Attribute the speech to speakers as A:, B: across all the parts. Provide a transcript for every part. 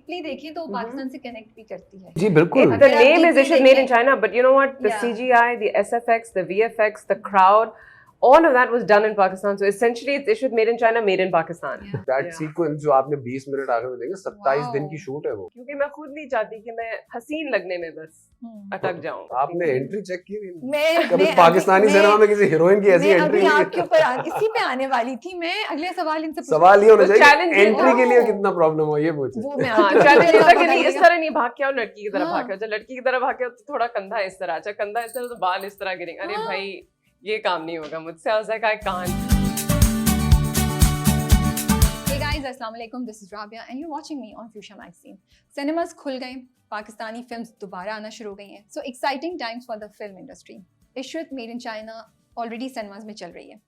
A: Deeply देखें तो पाकिस्तान से कनेक्ट भी करती है।
B: जी बिल्कुल।
C: The name is Ishrat made in China, but you know what? The CGI, the SFX, the VFX, the crowd, all of that was done in Pakistan. So essentially, it's Ishrat made in China, made in Pakistan.
B: That sequence जो आपने 20 minute आगे में देंगे 27 दिन की shoot है वो।
C: क्योंकि मैं खुद नहीं चाहती कि मैं हसीन लगने में बस अटक जाऊं।
B: आपने एंट्री चेक की थी?
A: मैं
B: कभी पाकिस्तानी सिनेमा में किसी हीरोइन की ऐसी एंट्री
A: अभी आपके ऊपर इसी पे आने वाली थी। मैं अगले सवाल इनसे
B: सवाल ये होना चाहिए
C: challenge
B: एंट्री के लिए कितना प्रॉब्लम हो ये पूछे।
A: वो मैं
C: चैलेंज ये था कि नहीं इस तरह नहीं भाग के आओ, लड़की की तरह
A: हाँ।
C: भाग के आओ। जब लड़की की तरह भाग के आओ तो थोड़ा कंधा इस तरह, अच्छा कंधा इस तरह तो बाल इस तरह गिरेंगे। अरे भाई ये काम नहीं होगा मुझसे। I was like, I can't.
A: Hey guys, अस्सलाम वालेकुम, this is Rabia and you're watching me on Fuchsia Magazine. Cinemas खुल गए, पाकिस्तानी फिल्म्स दोबारा आना शुरू हो गई हैं. So exciting times for the film industry. Ishrat made in China already cinemas में चल रही है.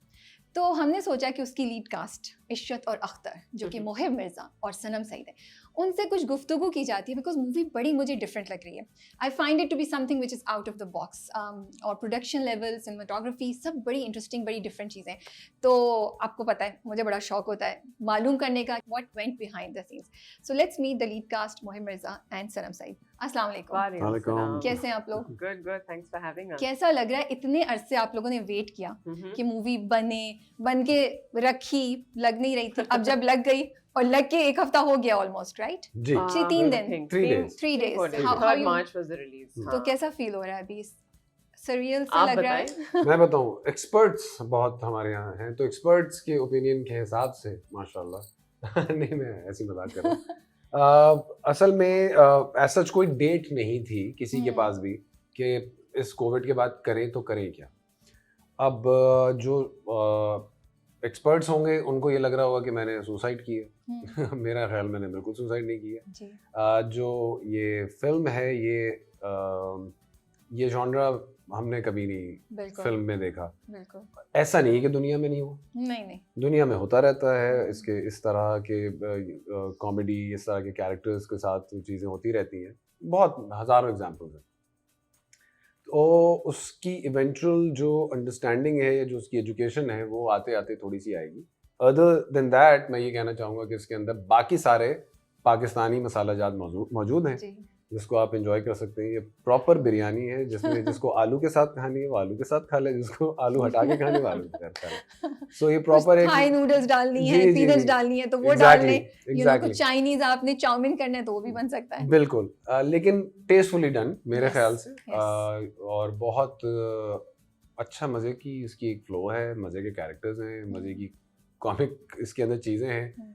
A: तो हमने सोचा कि उसकी लीड कास्ट इशरत और अख्तर जो कि मोहिब मिर्ज़ा और सनम सईद है, उनसे कुछ गुफ्तगू की जाती है बिकॉज मूवी बड़ी मुझे डिफरेंट लग रही है. I find it to be something which is out of the box और प्रोडक्शन लेवल, सिनेमाटोग्राफी सब बड़ी इंटरेस्टिंग, बड़ी डिफरेंट चीज़ें. तो आपको पता है मुझे बड़ा शौक होता है मालूम करने का what went behind the scenes. So let's meet the lead cast Mohib Mirza and Sanam Saeed. अस्सलाम वालेकुम, कैसे हैं आप लोग?
C: Good, good. Thanks for having us.
A: कैसा लग रहा है इतने अरसे आप लोगों ने वेट किया कि मूवी बन के रखी, लग नहीं रही थी, अब जब लग गई और लग के एक हफ्ता हो गया ऑलमोस्ट, राइट?
B: जी
A: 3 दिन,
B: 3 days.
A: 3 days.
C: 4 days.
A: How
C: 3rd
A: you-
C: March was the release.
A: तो कैसा फील हो रहा है अभी? सरियल सा
C: आप
A: लग रहा है?
C: बताएं.
B: मैं बताऊं, एक्सपर्ट्स बहुत हमारे यहाँ हैं तो एक्सपर्ट्स के ओपिनियन के हिसाब से माशाल्लाह नहीं मैं ऐसी मजाक कर रहा हूँ. असल में ऐसा कोई डेट नहीं थी किसी के पास भी कि इस कोविड के बाद करें तो करें क्या. अब जो एक्सपर्ट्स होंगे उनको ये लग रहा होगा कि मैंने सुसाइड की है. मेरा ख्याल मैंने बिल्कुल सुसाइड नहीं किया.
A: जी.
B: जो ये फिल्म है ये जॉनरा हमने कभी नहीं
A: बिल्कुल
B: फिल्म में देखा.
A: बिल्कुल
B: ऐसा नहीं कि दुनिया में नहीं हो,
A: नहीं
B: दुनिया में होता रहता है. इसके इस तरह के कॉमेडी, इस तरह के कैरेक्टर्स के साथ चीज़ें होती रहती हैं. बहुत हज़ारों एग्जांपल्स हैं. तो उसकी इवेंचुअल जो अंडरस्टैंडिंग है या जो उसकी एजुकेशन है वो आते आते थोड़ी सी आएगी. अदर देन दैट मैं ये कहना चाहूँगा कि इसके अंदर बाकी सारे पाकिस्तानी मसाला जात मौजूद हैं
A: जी.
B: जिसको आप एंजॉय कर सकते हैं. ये प्रॉपर बिरयानी है जिसमें जिसको आलू के साथ खानी है वो आलू के साथ खा ले, जिसको आलू हटा के खानी है वो आलू के साथ खा ले. सो ये प्रॉपर है.
A: थाई नूडल्स डालनी है,
B: जी, जी,
A: पीनट्स
B: जी.
A: डालनी है तो वो डाल लें.
B: एग्जैक्टली
A: कुछ चाइनीज आपने चाउमीन करना है तो वो भी बन सकता है.
B: बिल्कुल. लेकिन टेस्टफुली डन मेरे
A: Yes,
B: ख्याल से.
A: yes.
B: और बहुत अच्छा मज़े की इसकी एक फ्लो है, मज़े के कैरेक्टर्स हैं, मज़े की कॉमिक इसके अंदर चीज़ें हैं.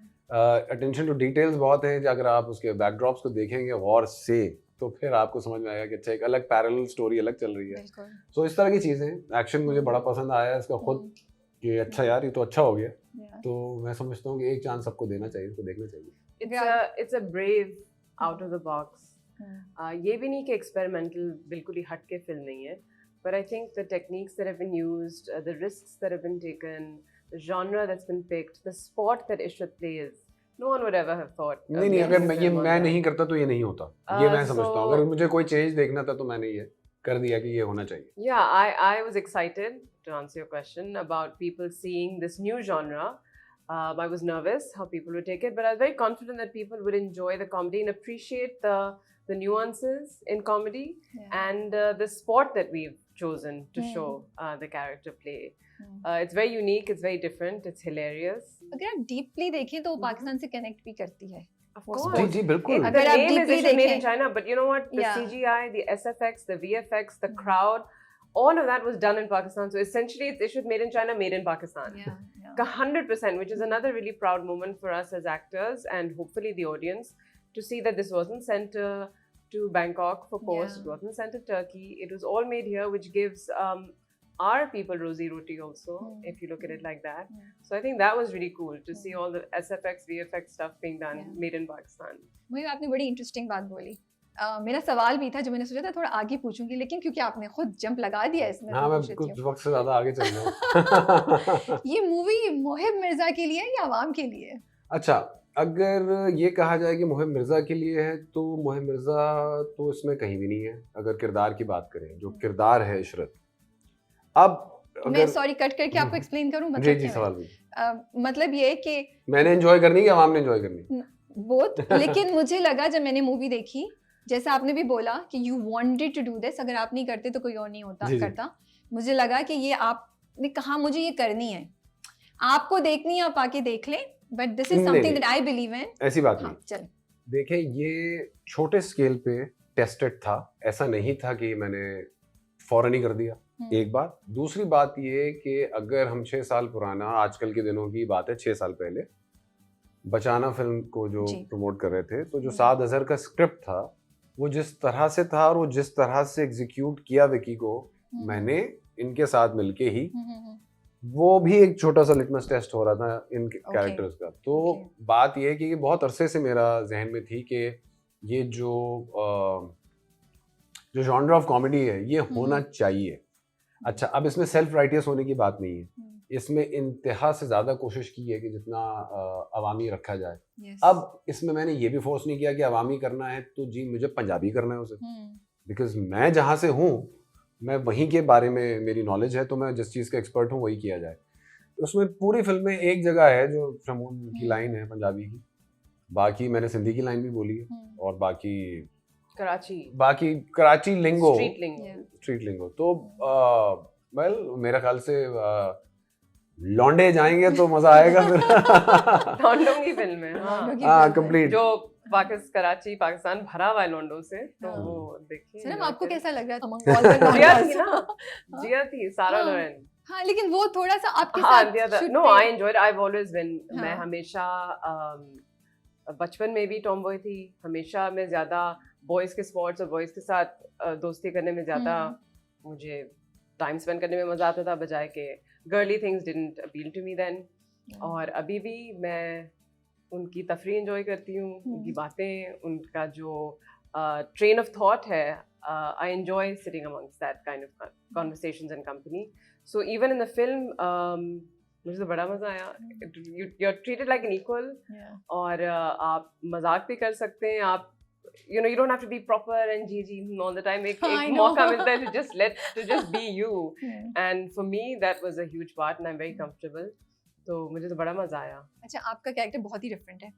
B: अटेंशन टू डिटेल्स बहुत है. अगर आप उसके बैकड्रॉप्स को देखेंगे गौर से तो फिर आपको समझ में आएगा कि अच्छा एक अलग पैरेलल स्टोरी अलग चल रही है.
A: बिल्कुल.
B: सो इस तरह की चीज़ें. एक्शन मुझे बड़ा पसंद आया इसका खुद कि अच्छा यार ये तो अच्छा हो गया.
A: Yeah.
B: तो मैं समझता हूँ कि एक चांस सबको देना चाहिए, इसको देखना चाहिए.
C: It's a brave out of the box. ये भी नहीं कि experimental बिल्कुल ही हट के फिल्म नहीं है. But I think the techniques that have been used, the risks that have been taken, the genre that's been picked, the sport that Ishrat plays, no one would ever have thought.
B: नहीं अगर मैं नहीं करता तो ये नहीं होता. ये मैं समझता हूँ. अगर मुझे कोई चेंज देखना था तो मैंने ये कर दिया कि ये होना चाहिए.
C: Yeah, I was excited to answer your question about people seeing this new genre. I was nervous how people would take it, but I was very confident that people would enjoy the comedy and appreciate the nuances in comedy and the sport that we've chosen to show the character play. It's very unique, it's very different, it's hilarious.
A: अगर आप deeply देखें तो पाकिस्तान से connect भी करती है.
C: Of course.
B: जी जी बिल्कुल.
C: The
A: अगर आप
C: name is
A: deeply
C: Ishrat made in
A: देखें.
C: China, but you know what? The
A: Yeah.
C: CGI, the SFX, the VFX, the crowd, all of that was done in Pakistan. So essentially, it's Ishrat made in China, made in Pakistan.
A: Yeah.
C: 100%, which is another really proud moment for us as actors and hopefully the audience to see that this wasn't sent to Bangkok for post.
A: Yeah.
C: It wasn't sent to Turkey. It was all made here, which gives our people rosy roti also, if you look at it like that. So I think that was really cool to see all the SFX, VFX stuff being done, made in Pakistan.
A: मुझे आपने बड़ी interesting बात बोली. मेरा सवाल भी था जो मैंने सोचा था थोड़ा आगे पूछूंगी, लेकिन क्योंकि आपने खुद जंप लगा दिया इसमें.
B: हाँ मैं कुछ वक्त से ज़्यादा आगे चल रहा हूँ.
A: ये मूवी मोहिब मिर्जा के लिए या आवाम के लिए?
B: अच्छा, अगर ये कहा जाए कि मोहिब मिर्ज़ा के लिए है तो मोहिब मिर्ज़ा तो इसमें कहीं भी नहीं है. अगर किरदार की बात करें, जो किरदार है इशरत. अब
A: मैं सॉरी कट करके आपको एक्सप्लेन करूं.
B: जी जी सवाल भी.
A: मतलब ये कि
B: मैंने एंजॉय करनी है कि आवाम ने एंजॉय करनी?
A: बोथ लेकिन मुझे लगा जब मैंने मूवी देखी, जैसा आपने भी बोला कि you wanted to do this, अगर आप नहीं करते तो कोई और नहीं होता
B: जी, जी।
A: करता। मुझे लगा कि ये आपने कहा मुझे ये करनी है, आपको देखनी है, आप आके देख लें, बट दिस इज
B: नहीं,
A: समथिंग
B: नहीं।
A: That I believe in.
B: ऐसी बात नहीं।
A: हाँ चल।
B: देखें, ये छोटे स्केल पे टेस्टेड था, ऐसा नहीं था कि मैंने फौरन ही कर दिया। एक बात। दूसरी बात ये कि अगर हम 6 साल पुराना, आजकल के दिनों की बात है, 6 साल पहले बचाना फिल्म को जो
A: जी।
B: प्रमोट कर रहे थे, तो जो साद अजहर का स्क्रिप्ट था वो जिस तरह से था और वो जिस तरह से एग्जीक्यूट किया विकी को, मैंने इनके साथ मिलके ही, वो भी एक छोटा सा लिटमस टेस्ट हो रहा था इनके कैरेक्टर्स का। तो बात ये है कि ये बहुत अरसे से मेरा जहन में थी कि ये जो जॉनर ऑफ कॉमेडी है ये होना चाहिए। अच्छा, अब इसमें सेल्फ राइटियस होने की बात नहीं है, इसमें इंतहा से ज़्यादा कोशिश की है कि जितना अवामी रखा जाए। अब इसमें मैंने ये भी फोर्स नहीं किया कि अवामी करना है तो जी मुझे पंजाबी करना है उसे, बिकॉज मैं जहाँ से हूँ, मैं वहीं के बारे में मेरी नॉलेज है, तो मैं जिस चीज़ का एक्सपर्ट हूँ वही किया जाए। उसमें पूरी फिल्म में एक जगह है जो शमून की लाइन है पंजाबी की, बाकी मैंने सिंधी की लाइन भी बोली है, और बाकी कराची लिंगो, स्ट्रीट लिंगो। तो वेल मेरा ख्याल से लौंडे जाएंगे तो मजा आएगा फिर।
C: लौंडों की फिल्म है,
B: हाँ कंप्लीट,
C: जो कराची पाकिस्तान भरा हुआ है लौंडों से, तो वो देखिए।
A: सनम आपको कैसा लग रहा था?
C: जिया थी ना, जिया थी, सारा लोरेन।
A: हाँ, लेकिन वो थोड़ा सा आपके साथ
C: no, I enjoyed, I have always been, मैं हमेशा बचपन में भी टॉमबॉय थी, हमेशा मैं ज्यादा बॉयज के स्पोर्ट्स और बॉयज के साथ दोस्ती करने में ज्यादा मुझे टाइम स्पेंड करने में मजा आता था, बजाय के girly things didn't appeal to me then. और अभी भी मैं उनकी तफरी एंजॉय करती हूँ, उनकी बातें, उनका जो ट्रेन ऑफ थॉट है, I enjoy sitting amongst that kind of conversations and company. So even in the film मुझे तो बड़ा मजा आया। You are treated like an equal, और आप मजाक भी कर सकते हैं, आप you know, you don't have to be proper and GG all the time. एक मौका मिलता है to just be you. And for me that was a huge part and I'm very comfortable. तो मुझे तो बड़ा मजा आया।
A: अच्छा, आपका कैरेक्टर बहुत ही डिफरेंट है।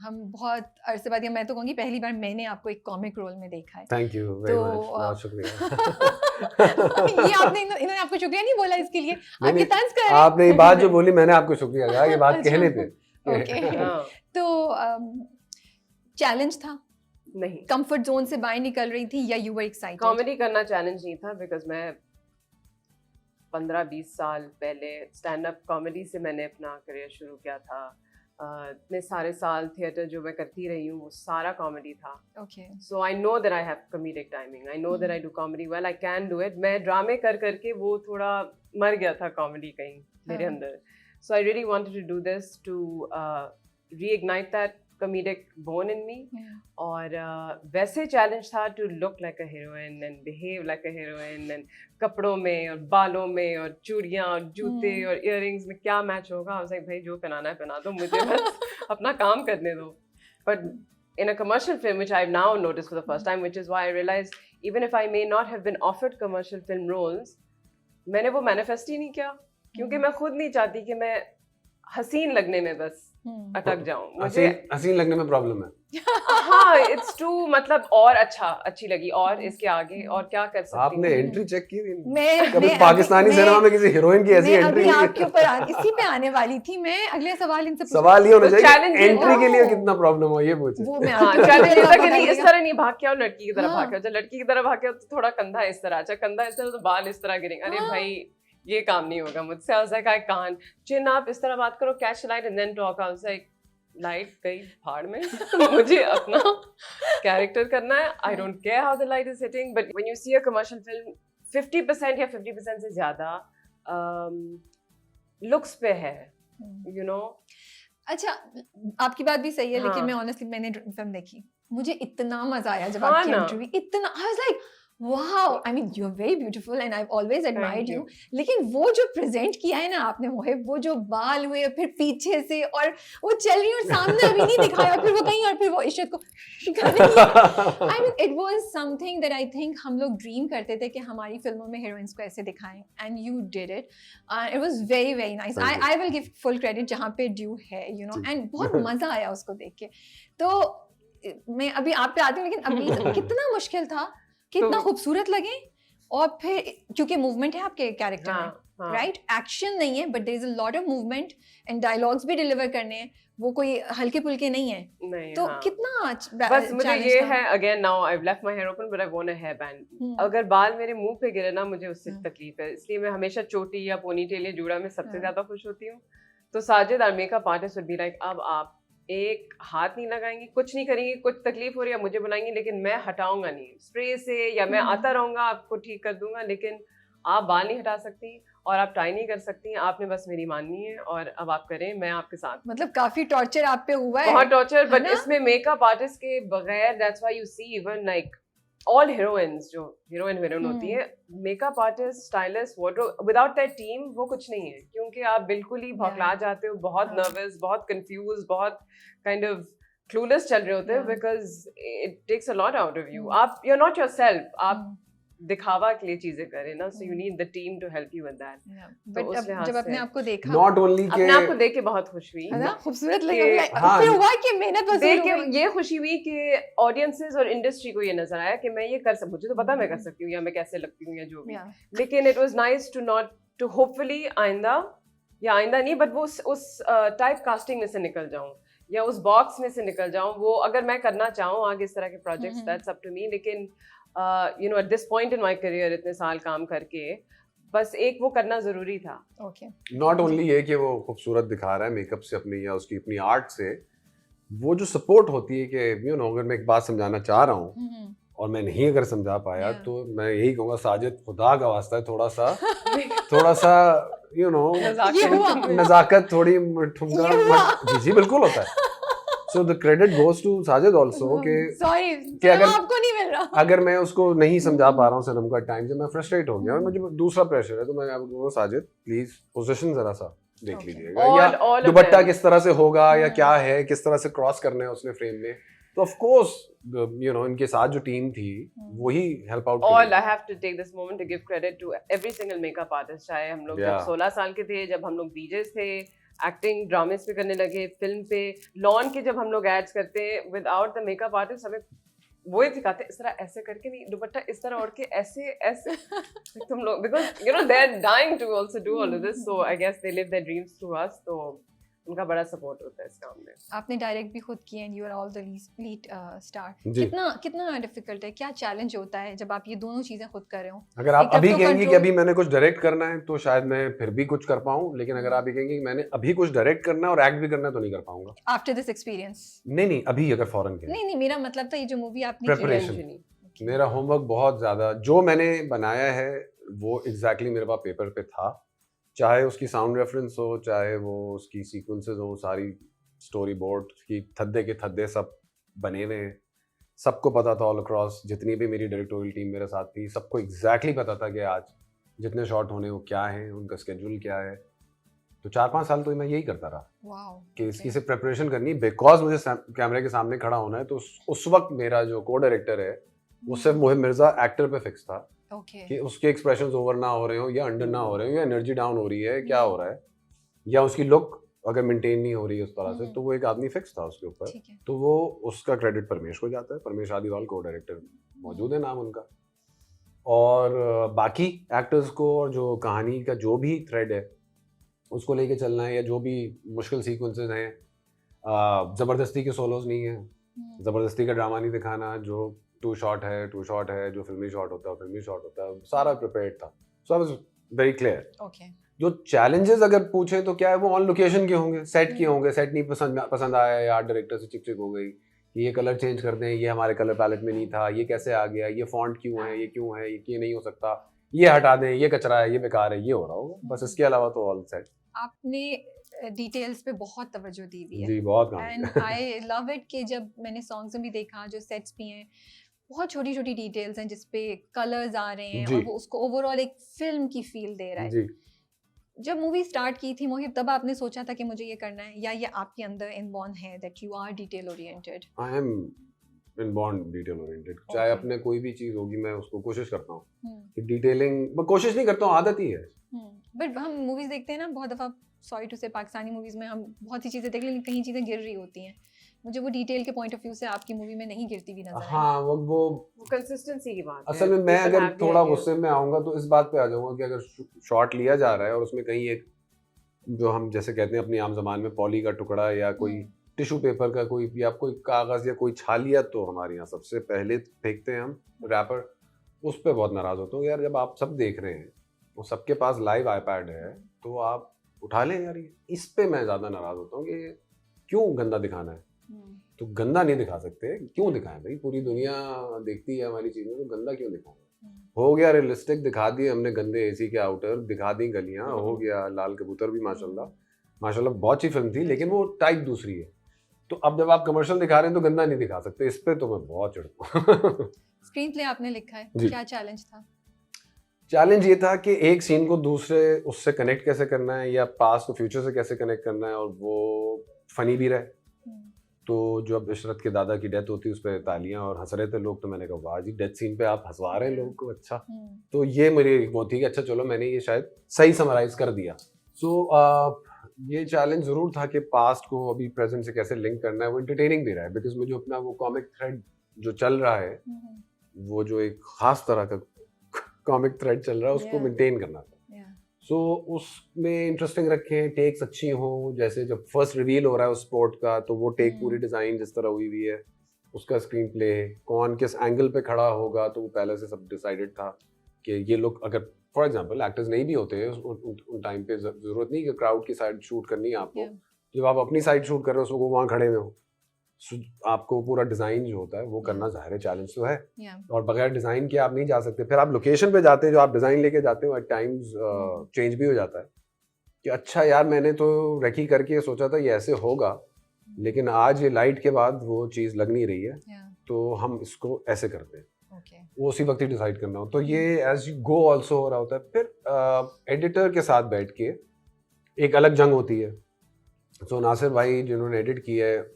A: हम बहुत अरसे बाद, या मैं तो कहूँगी पहली बार मैंने आपको एक कॉमिक रोल में देखा है।
B: थैंक यू वेरी मच, बहुत शुक्रिया।
A: ये आपने, इन्होंने आपको शुक्रिया नहीं बोला इसके लिए, आपकी तंज कर रहे हैं।
B: आपने ये बात जो बोली मैंने आपको शुक्रिया कहा, ये बात कहने पे।
A: ओके, तो चैलेंज था?
C: नहीं,
A: कंफर्ट जोन से बाहर निकल रही थी, या यू वर एक्साइटेड?
C: कॉमेडी करना चैलेंज नहीं था, बिकॉज मैं 15-20 साल पहले स्टैंड अप कॉमेडी से मैंने अपना करियर शुरू किया था। इतने सारे साल थिएटर जो मैं करती रही हूँ वो सारा कॉमेडी था।
A: Okay,
C: so I know that I have comedic timing, I know that I do comedy well, I can do it. मैं ड्रामे कर करके वो थोड़ा मर गया था कॉमेडी कहीं मेरे अंदर। So I really wanted to do this to reignite that comedic bone in me. और वैसे चैलेंज था to look like a heroine and behave like a heroine, and कपड़ों में और बालों में और चूड़ियाँ और जूते और earrings में क्या मैच होगा। I was like, भाई जो पहनाना है पहना दो, मुझे बस अपना काम करने दो। But in a commercial film, which I've now noticed for the first time, which is why I realized even if I may not have been offered commercial film roles, मैंने वो manifest ही नहीं किया, क्योंकि मैं खुद नहीं चाहती कि मैं हसीन लगने में बस अटक जाऊं। मुझे
B: हसीन लगने में प्रॉब्लम है।
C: हाँ, इट्स टू, मतलब और अच्छी लगी, और इसके आगे और क्या कर सकती हूँ।
B: आपने एंट्री चेक की?
A: मैं
B: कभी पाकिस्तानी सिनेमा में किसी हीरोइन की ऐसी एंट्री?
A: मैं आपके ऊपर इसी पे आने वाली थी। मैं अगले सवाल इनसे
B: सवाल ये होना चाहिए एंट्री के लिए कितना प्रॉब्लम हो, ये पूछे।
A: वो मैं
C: चैलेंज था कि नहीं, इस तरह नहीं भाग के आओ, लड़की की तरह भाग के आओ। जब लड़की की तरह भाग के आओ तो थोड़ा कंधा इस तरह, अच्छा कंधा इस तरह तो बाल इस तरह गिरेंगे। अरे भाई ये काम नहीं होगा मुझसे। I was like, I can't. चिन आप इस तरह बात करो, catch light and then talk. I was like, light गई भाड़ में। मुझे अपना कैरेक्टर करना है। I don't care how the light is hitting. But when you see a commercial film, 50% या 50% से ज़्यादा looks पे है, you know.
A: अच्छा, आपकी बात भी सही है, लेकिन मैं honestly मैंने फिल्म देखी, मुझे इतना मजा आया जब आपकी एंट्री हुई, इतना I was like, wow, I mean you are very beautiful and I have always admired
C: you.
A: You. लेकिन वो जो प्रेजेंट किया है ना आपने मोहिब, वो जो बाल हुए फिर पीछे से और वो चल रही है और सामने अभी नहीं दिखाया, फिर वो कहीं और फिर वो इशरत को I mean it was something that I think हम लोग ड्रीम करते थे कि हमारी फिल्मों में हीरोइंस को ऐसे दिखाएं, and you did it. It was very very nice.
B: Thank you.
A: I will give full credit जहाँ पे ड्यू है, यू नो,
B: जी।
A: एंड बहुत मजा आया उसको देख के। तो मैं अभी आप पे आती हूँ, लेकिन अभी कितना मुश्किल था, कितना
C: तो-
A: खूबसूरत लगे, और फिर क्योंकि मूवमेंट है आपके कैरेक्टर में,
C: हाँ,
A: राइट, एक्शन नहीं है but there is a lot of movement and dialogues भी डिलीवर करने हैं, वो कोई हल्के फुल्के नहीं है।
C: नहीं,
A: तो
C: हाँ.
A: कितना
C: बस मुझे
A: challenge
C: ये
A: था?
C: है, again now I left my hair open but I want a hair band.
A: हम्म,
C: अगर बाल मेरे मुंह पे गिरे ना, मुझे उससे
A: हम्म।
C: तकलीफ है, इसलिए मैं हमेशा चोटी या पोनीटेल या जूड़ा में सबसे
A: हाँ।
C: ज्यादा खुश होती हूँ। तो Sajid or makeup artist would be like, अब आप एक हाथ नहीं लगाएंगी, कुछ नहीं करेंगी, कुछ तकलीफ हो रही है मुझे बुलाएंगी, लेकिन मैं हटाऊंगा नहीं स्प्रे से, या मैं आता रहूंगा आपको ठीक कर दूंगा, लेकिन आप बाल नहीं हटा सकती और आप टाई नहीं कर सकती। आपने बस मेरी माननी है और अब आप करें, मैं आपके साथ।
A: मतलब काफी टॉर्चर आप पे हुआ है।
C: बहुत टॉर्चर,
A: है
C: बट
A: ना?
C: इसमें मेकअप आर्टिस्ट के बगैर, that's why you see even like all heroines जो हीरोइन होती है, makeup artist, stylist, wardrobe, without that team वो कुछ नहीं है, क्योंकि आप बिल्कुल ही भौकला जाते हो, बहुत
A: हाँ।
C: नर्वस, बहुत कंफ्यूज, बहुत काइंड ऑफ क्लूलेस चल रहे होते हो,
A: Yeah.
C: Because it takes a lot out of you.
A: Hmm.
C: आप यू आर नॉट योरसेल्फ, आप
A: हम्म,
C: दिखावा के लिए चीजें करें ना, so you
A: Hmm.
C: Need the team to help you with that.
A: yeah.
C: तो
A: But
C: उस
A: अब
C: लिहाज
A: जब अपने
C: से-
A: आप को देखा,
B: नॉट ओनली
C: अपने आप को देख के बहुत खुश हुई।
A: है ना, खूबसूरत लगे,
C: कि-
A: like,
B: हाँ।
A: फिर हुआ कि मेहनत वसूल
C: देख
A: हो
C: के
A: गई।
C: ये खुशी हुई कि ऑडियंसेस और इंडस्ट्री को ये नजर आया कि मैं ये कर सकती, मुझे तो पता मैं कर सकती हूँ, या मैं कैसे लगती हूँ, या जो भी,
A: Yeah.
C: लेकिन it was nice to not to hopefully आइंदा, या आइंदा नहीं बट वो उस टाइप कास्टिंग में से निकल जाऊं, या उस बॉक्स में से निकल जाऊं। वो अगर मैं करना चाहूँ आगे इस तरह के प्रोजेक्ट्स,
A: हम्म।
C: दैट्स अप टू मी, लेकिन you know at this point in my career इतने साल काम करके बस एक वो करना जरूरी था।
A: Okay.
B: नॉट ओनली ये कि वो खूबसूरत दिखा रहा है मेकअप से अपनी या उसकी अपनी आर्ट से, वो जो सपोर्ट होती है कि यू नो अगर मैं एक बात समझाना चाह रहा हूँ
A: हम्म,
B: और मैं नहीं अगर समझा पाया,
A: Yeah.
B: तो मैं यही कहूँगा साजिद, खुदा का वास्ता है, थोड़ा सा यू नो
A: ये हुआ।
B: नजाकत, थोड़ी ठुमका
A: ये हुआ।
B: जी जी बिल्कुल होता है। So the credit goes to Sajid also कि
A: Sorry,
B: कि अगर-
A: आपको नहीं मिल रहा।
B: अगर मैं उसको नहीं समझा पा रहा हूँ सनम का टाइम से, मैं फ्रस्ट्रेट हो गया और मुझे दूसरा प्रेशर है, तो मैं आपको कहूँगा साजिद प्लीज पोजीशन जरा सा देख
A: Okay.
B: लीजिएगा, या
C: all of
B: दुपट्टा
C: them.
B: किस तरह से होगा या
A: हम्म।
B: क्या है, किस तरह से क्रॉस करना है उसने फ्रेम में। तो ऑफ कोर्स यू नो इनके साथ जो टीम थी वही help out
C: All I have to take this moment to give credit to every single makeup artist. चाहे हम लोग
B: Yeah.
C: जब 16 साल के थे, जब हम लोग डीजेस थे, एक्टिंग ड्रामेस पे करने लगे, फिल्म पे, लॉन के जब हम लोग एड्स करते हैं, विदाउट द मेकअप आर्टिस्ट हमें वो ही दिखाते इस तरह ऐसे करके नहीं, दुपट्टा इस तरह ओढ़ के ऐसे ऐसे तुम लोग, because you know they are dying to also do all of this, so I guess they live their dreams through us, तो उनका बड़ा सपोर्ट होता है इस काम में।
A: आपने डायरेक्ट भी खुद किया and you are all the lead star.
B: जी।
A: कितना डिफिकल्ट है, क्या चैलेंज होता है जब आप ये दोनों चीजें खुद कर रहे हो?
B: अगर आप
A: एक तरफ
B: अभी
A: तो
B: कहेंगे कि
A: control-
B: अभी मैंने कुछ डायरेक्ट करना है तो शायद मैं फिर भी कुछ कर पाऊँ, लेकिन अगर आप ये कहेंगे कि मैंने अभी कुछ डायरेक्ट करना है और एक्ट भी करना है तो नहीं कर पाऊंगा।
A: After this experience?
B: नहीं अभी अगर फॉरन के
A: नहीं, मेरा मतलब था ये जो मूवी आपने की है।
B: Preparation.
C: Eventually.
B: मेरा होमवर्क बहुत ज़्यादा जो मैंने बनाया है वो एग्जैक्टली मेरे पास पेपर पे था, चाहे उसकी साउंड रेफरेंस हो, चाहे वो उसकी सीक्वेंसेस हो, सारी स्टोरी बोर्ड की थद्दे के थद्दे सब बने हुए हैं। सबको पता था ऑल अक्रॉस, जितनी भी मेरी डायरेक्टोरियल टीम मेरे साथ थी, सबको एग्जैक्टली पता था कि आज जितने शॉट होने वो क्या है, उनका स्केड्यूल क्या है। तो 4-5 साल तो मैं यही करता रहा
A: वाओ,
B: कि इसकी सिर्फ प्रिपरेशन करनी, बिकॉज मुझे कैमरे के सामने खड़ा होना है। तो उस वक्त मेरा जो को डायरेक्टर है वो सिर्फ मोहिब मिर्जा एक्टर पे फिक्स था
A: ओके,
B: कि उसके एक्सप्रेशंस ओवर ना हो रहे हो या अंडर ना हो रहे हो या एनर्जी डाउन हो रही है, क्या हो रहा है, या उसकी लुक अगर मेंटेन नहीं हो रही है उस तरह से, तो वो एक आदमी फिक्स था उसके ऊपर।
A: ठीक है।
B: तो वो उसका क्रेडिट परमेश को जाता है, परमेश आदिवाल को डायरेक्टर मौजूद है नाम उनका। और बाकी एक्टर्स को और जो कहानी का जो भी थ्रेड है उसको लेके चलना है, या जो भी मुश्किल सीक्वेंसेस हैं, ज़बरदस्ती के सोलोज नहीं है, ज़बरदस्ती का ड्रामा नहीं दिखाना, जो टू शॉट है, जो फिल्मी शॉट होता है फिल्मी शॉट होता है, सारा प्रिपेयर्ड था। So I was very clear.
A: Okay,
B: जो चैलेंजेस अगर पूछें तो क्या है, वो ऑन लोकेशन के होंगे, सेट के होंगे, सेट नहीं पसंद आया या डायरेक्टर से चिक हो गई कि ये कलर चेंज कर दें, ये हमारे कलर पैलेट में नहीं था, ये कैसे आ गया, ये फॉन्ट क्यों है, ये नहीं हो सकता, ये हटा दें, ये कचरा है, ये बेकार है, ये हो रहा होगा बस। इसके अलावा तो ऑल सेट।
A: आपने डिटेल्स पे बहुत तवज्जो दी हुई है
B: जी बहुत काम
A: एंड आई लव इट कि जब मैंने सॉन्ग्स में भी देखा, जो सेट्स भी हैं, बहुत छोटी छोटी डिटेल्स हैं जिसपे कलर्स आ रहे हैं
B: जी।
A: और वो उसको ओवरऑल एक फिल्म की फील दे रहा है।
B: जी
A: जब मूवी स्टार्ट की थी मोहिब, तब आपने सोचा था कि मुझे ये करना है, या ये आपके अंदर इनबॉर्न है that you are detail oriented?
B: I am inborn detail oriented, चाहे
A: Okay.
B: अपने कोई भी चीज़ होगी मैं उसको कोशिश करता हूँ
A: हम्म
B: कि डिटेलिंग, मैं कोशिश नहीं करता हूँ, आदत ही है।
A: बट हम मूवीज देखते हैं ना, बहुत दफ़ा सॉरी टू से पाकिस्तानी मूवीज में हम बहुत सी चीज़ें देख लेकिन कहीं चीज़ें गिर रही होती हैं। मुझे वो डिटेल के पॉइंट ऑफ व्यू से आपकी मूवी में नहीं गिरती हुई नजर आई।
B: हाँ वो
C: कंसिस्टेंसी की बात है।
B: असल में मैं
C: People
B: अगर
C: have the
B: थोड़ा
C: idea.
B: गुस्से में आऊँगा तो इस बात पे आ जाऊँगा कि अगर शॉट लिया जा रहा है और उसमें कहीं एक, जो हम जैसे कहते हैं अपनी आम जबान में, पॉली का टुकड़ा या कोई टिश्यू पेपर का कोई, या कोई कागज या कोई छालिया, तो हमारे यहाँ सबसे पहले फेंकते हैं हम रैपर। उस पर बहुत नाराज होता हूँ यार, जब आप सब देख रहे हैं, वो सबके पास लाइव आईपैड है, तो आप उठा लें यार। इस पे मैं ज़्यादा नाराज होता हूँ कि क्यों गंदा दिखाना है, तो गंदा नहीं दिखा सकते, क्यों दिखाएं भाई, पूरी दुनिया देखती है हमारी चीज़ें, तो गंदा क्यों दिखाएं। हो गया रियलिस्टिक, दिखा दिए हमने गंदे एसी के आउटर, दिखा दी गलियां, हो गया लाल कबूतर भी माशाल्लाह माशाल्लाह बहुत अच्छी फिल्म थी, लेकिन वो टाइप दूसरी है। तो अब जब आप कमर्शियल दिखा रहे हैं तो गंदा नहीं दिखा सकते, इस पे तो मैं बहुत चिढ़ता हूँ।
A: स्क्रीन प्ले आपने लिखा है,
B: जी।
A: क्या चैलेंज था?
B: चैलेंज ये था कि एक सीन को दूसरे उससे कनेक्ट कैसे करना है, या पास्ट को फ्यूचर से कैसे कनेक्ट करना है, और वो फनी भी रहे। तो जब इशरत के दादा की डेथ होती है उस पर तालियां और हंस रहे थे लोग, तो मैंने कहा वाह जी, डेथ सीन पे आप हंसवा रहे हैं लोगों को, अच्छा। तो ये मेरी वो थी कि अच्छा चलो मैंने ये शायद सही समराइज कर दिया। सो ये चैलेंज ज़रूर था कि पास्ट को अभी प्रेजेंट से कैसे लिंक करना है। वो इंटरटेनिंग भी रहा है, बिकॉज मुझे अपना वो कॉमिक थ्रेड जो चल रहा है, वो जो एक खास तरह का कॉमिक थ्रेड चल रहा है, उसको मेंटेन करना था। सो उसमें इंटरेस्टिंग रखे हैं, टेक्स अच्छी हों, जैसे जब फर्स्ट रिवील हो रहा है उस स्पोर्ट का, तो वो टेक पूरी डिज़ाइन जिस तरह हुई है, उसका स्क्रीन प्ले, कौन किस एंगल पे खड़ा होगा, तो वो पहले से सब डिसाइडेड था कि ये लोग, अगर फॉर एग्जांपल एक्टर्स नहीं भी होते उन टाइम पे, ज़रूरत नहीं कि क्राउड की साइड शूट करनी है आपको, जब आप अपनी साइड शूट कर रहे हो उसको वहाँ खड़े हुए हो, आपको पूरा डिज़ाइन जो होता है वो करना ज़ाहिर है चैलेंज तो है, और बगैर डिज़ाइन के आप नहीं जा सकते। फिर आप लोकेशन पे जाते हैं, जो आप डिज़ाइन लेके जाते हो एट टाइम्स चेंज भी हो जाता है कि अच्छा यार मैंने तो रेकी करके सोचा था ये ऐसे होगा, लेकिन आज ये लाइट के बाद वो चीज़ लग नहीं रही है, तो हम इसको ऐसे करते हैं। वो उसी वक्त ही डिसाइड करना हो, तो ये एज यू गो ऑल्सो हो रहा होता है। फिर एडिटर के साथ बैठ के एक अलग जंग होती है। सो नासिर भाई जिन्होंने एडिट किया है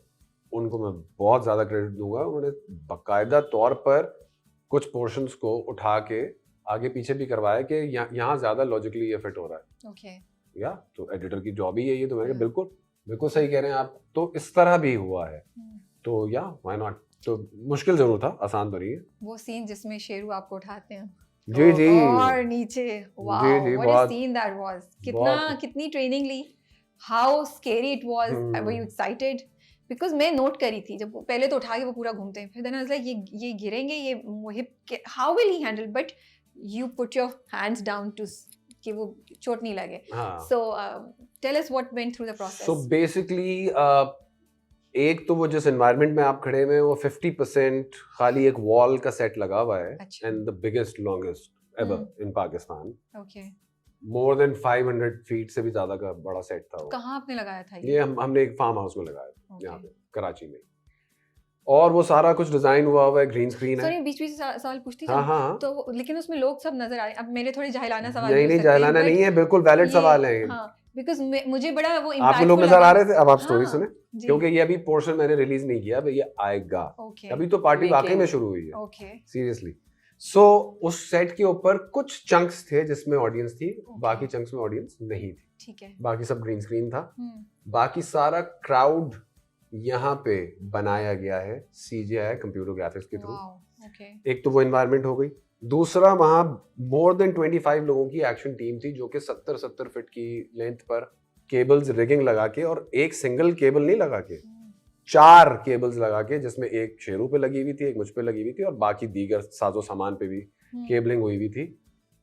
B: उनको मैं बहुत ज़्यादा क्रेडिट दूंगा, उन्होंने बाकायदा तौर पर कुछ पोर्शंस को उठा के आगे पीछे भी करवाया कि यहाँ ज़्यादा लॉजिकली ये फिट हो रहा है। या तो एडिटर की जॉब ही है ये, तो मैंने कहा बिल्कुल बिल्कुल सही कह रहे हैं आप, तो इस तरह भी हुआ है। तो या व्हाई नॉट। तो मुश्किल जरूर था, आसान तो नहीं है।
A: वो सीन जिसमें शेरू आपको उठाते हैं
B: जी जी
A: और नीचे, wow what a scene that was, कितनी ट्रेनिंग ली, how scary it was, were you excited? Because मैं नोट करी थी जब पहले तो उठा के वो पूरा घूमते हैं, फिर देन आई वाज लाइक ये गिरेंगे, ये मुहिब के how will he handle, but you put your hands down to कि वो चोट नहीं लगे। So tell us what went through the process.
B: So basically एक तो वो जिस एनवायरनमेंट में आप खड़े हुए हैं वो 50% खाली एक वॉल का सेट लगा हुआ है, and the biggest longest ever in Pakistan.
A: Okay,
B: more than 500 feet से भी ज्यादा का बड़ा सेट था वो।
A: कहाँ आपने लगाया था
B: ये हमने एक फार्म हाउस में लगाया था यहाँ पे कराची में, और वो सारा कुछ डिजाइन हुआ है, ग्रीन स्क्रीन है।
A: सॉरी बीच बीच सवाल पूछती
B: हाँ हाँ
A: तो, लेकिन उसमें लोग सब नजर आए। अब मेरे थोड़े जाहिलाना सवाल
B: नहीं जाहिलाना नहीं है, बिल्कुल वैलिड सवाल है।
A: बिकॉज मुझे बड़ा वो
B: आपको लोग नजर आ रहे थे। अब आप स्टोरी सुने, क्योंकि ये अभी पोर्शन मैंने रिलीज नहीं किया, ये आएगा। अभी तो पार्टी वाकई में शुरू हुई है, सीरियसली। सो उस सेट के ऊपर कुछ चंक्स थे जिसमें ऑडियंस थी, बाकी चंक्स में ऑडियंस नहीं थी।
A: ठीक है,
B: बाकी सब ग्रीन स्क्रीन था। बाकी सारा क्राउड यहाँ पे बनाया गया है CGI कंप्यूटर ग्राफिक्स के थ्रू। एक तो वो एनवायरनमेंट हो गई, दूसरा वहाँ मोर देन 25 लोगों की एक्शन टीम थी जो कि 70 फीट की लेंथ पर केबल्स रिगिंग लगा के, और एक सिंगल केबल नहीं लगा के 4 केबल्स लगा के, जिसमें एक शेरू पे लगी हुई थी, एक मुझ पे लगी हुई थी, और बाकी दीगर साजो सामान पे भी केबलिंग हुई हुई थी।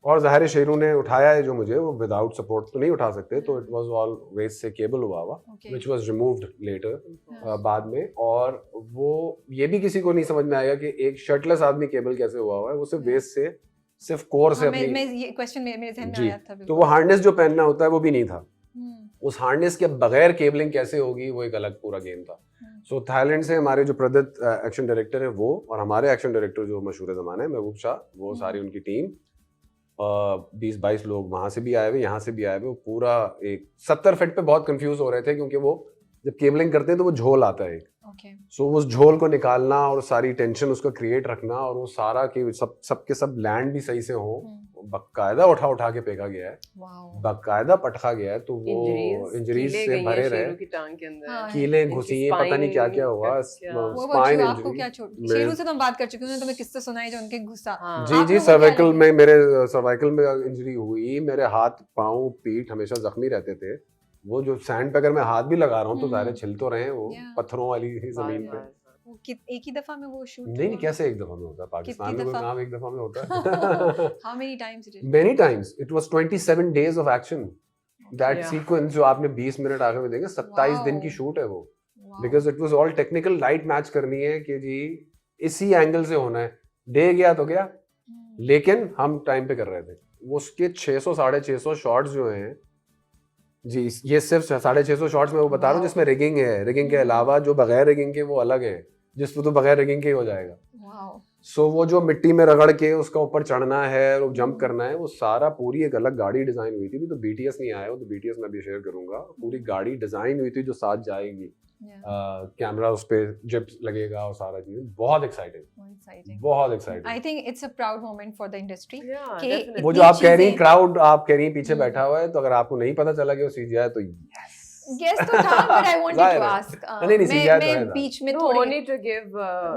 B: और ज़ाहिर शेरू ने उठाया है जो मुझे, वो विदाउट सपोर्ट तो नहीं उठा सकते, तो it was always say cable हुआ व्हिच वाज रिमूव्ड लेटर बाद में। और वो ये भी किसी को नहीं समझ में आएगा कि एक शर्टलेस आदमी केबल कैसे हुआ है, वो सिर्फ वेस्ट से, सिर्फ कोर से अपनी,
A: मैं ये क्वेश्चन मेरे ध्यान में आया था।
B: तो वो हार्नेस जो पहनना होता है वो भी नहीं था, उस हार्नेस के बगैर केबलिंग कैसे होगी वो एक अलग पूरा गेम था। सो थाईलैंड से हमारे जो प्रदत्त एक्शन डायरेक्टर है वो, और हमारे एक्शन डायरेक्टर जो मशहूर ज़माने हैं महबूब शाह, वो सारी उनकी टीम 20-22 लोग वहाँ से भी आए हुए, यहाँ से भी आए हुए। वो पूरा एक 70 फीट पे बहुत कंफ्यूज हो रहे थे क्योंकि वो जब केबलिंग करते हैं तो वो झोल आता है एक,
A: ओके
B: सो उस झोल को निकालना और सारी टेंशन उसका क्रिएट रखना, और वो सारा कि सब के सब लैंड भी सही से हो, बकायदा उठा उठा के फेंका गया है,
A: वाओ
B: बकायदा पटका गया है, तो वो इंजरीज से भरे रहे,
C: की टांग के अंदर
A: हाँ,
B: कीलें घुसी हैं, पता नहीं क्या क्या हुआ,
A: वो
B: स्पाइन
A: बच्चों आपको क्या
B: इंजरी।
A: छोड़, शेरू से तो हम बात कर चुके हैं, उन्होंने तुम्हें किस्से सुनाए जो उनके गुस्सा।
C: हाँ।
B: जी
A: आप
B: जी,
A: लोगों को क्या
B: सर्वाइकल
A: लगे?
B: में मेरे सर्वाइकल में इंजरी हुई, मेरे हाथ पाँव पीठ हमेशा जख्मी रहते थे। वो जो सैंड पे अगर मैं हाथ भी लगा रहा हूँ तो ज़ाहिर है छिल तो रहे हैं वो
A: Yeah.
B: पत्थरों वाली जमीन पे।
A: वो एक ही दफा में वो शूट
B: नहीं कैसे एक दफा में होता है, पाकिस्तान में कोई
A: दफा?
B: काम एक दफा में होता है।
A: How many times it
B: Many times. It was 27 days of action. That
C: Yeah.
B: sequence जो आपने 20 मिनट आगे में देंगे 27 दिन की
A: Wow.
B: शूट है वो, because it was all technical, light match करनी है कि जी इसी एंगल से होना है, डे गया तो गया, लेकिन हम टाइम पे कर रहे थे। वो उसके 600-650 शॉट्स जो हैं जी, ये सिर्फ 650 शॉट्स में वो बता रहा हूँ
A: Wow.
B: जिसमें रिगिंग है, रिगिंग के अलावा जो बगैर रिगिंग के वो अलग है, जिसमें तो बगैर रिगिंग के ही हो जाएगा।
A: वाओ
B: सो वो जो मिट्टी में रगड़ के उसका ऊपर चढ़ना है और जंप करना है, वो सारा पूरी एक अलग गाड़ी डिजाइन हुई थी। भी तो बीटीएस नहीं आया, वो तो बीटीएस मैं भी शेयर करूंगा। पूरी गाड़ी डिजाइन हुई थी जो साथ जाएगी, कैमरा उस पे जिप लगेगा और सारा चीज। बहुत एक्साइटिंग, बहुत exciting.
A: I think it's a proud moment for the industry.
B: वो जो आप कह रही
A: चीजें-
B: क्राउड आप कह रही पीछे बैठा हुआ है, तो अगर आपको नहीं पता चला कि वो सीजीआई तो
A: गेस तो था, but I wanted to ask.
B: नहीं, CGI तो है
A: मैं
B: था।
A: बीच में
C: No,
A: थोड़ी
C: only to give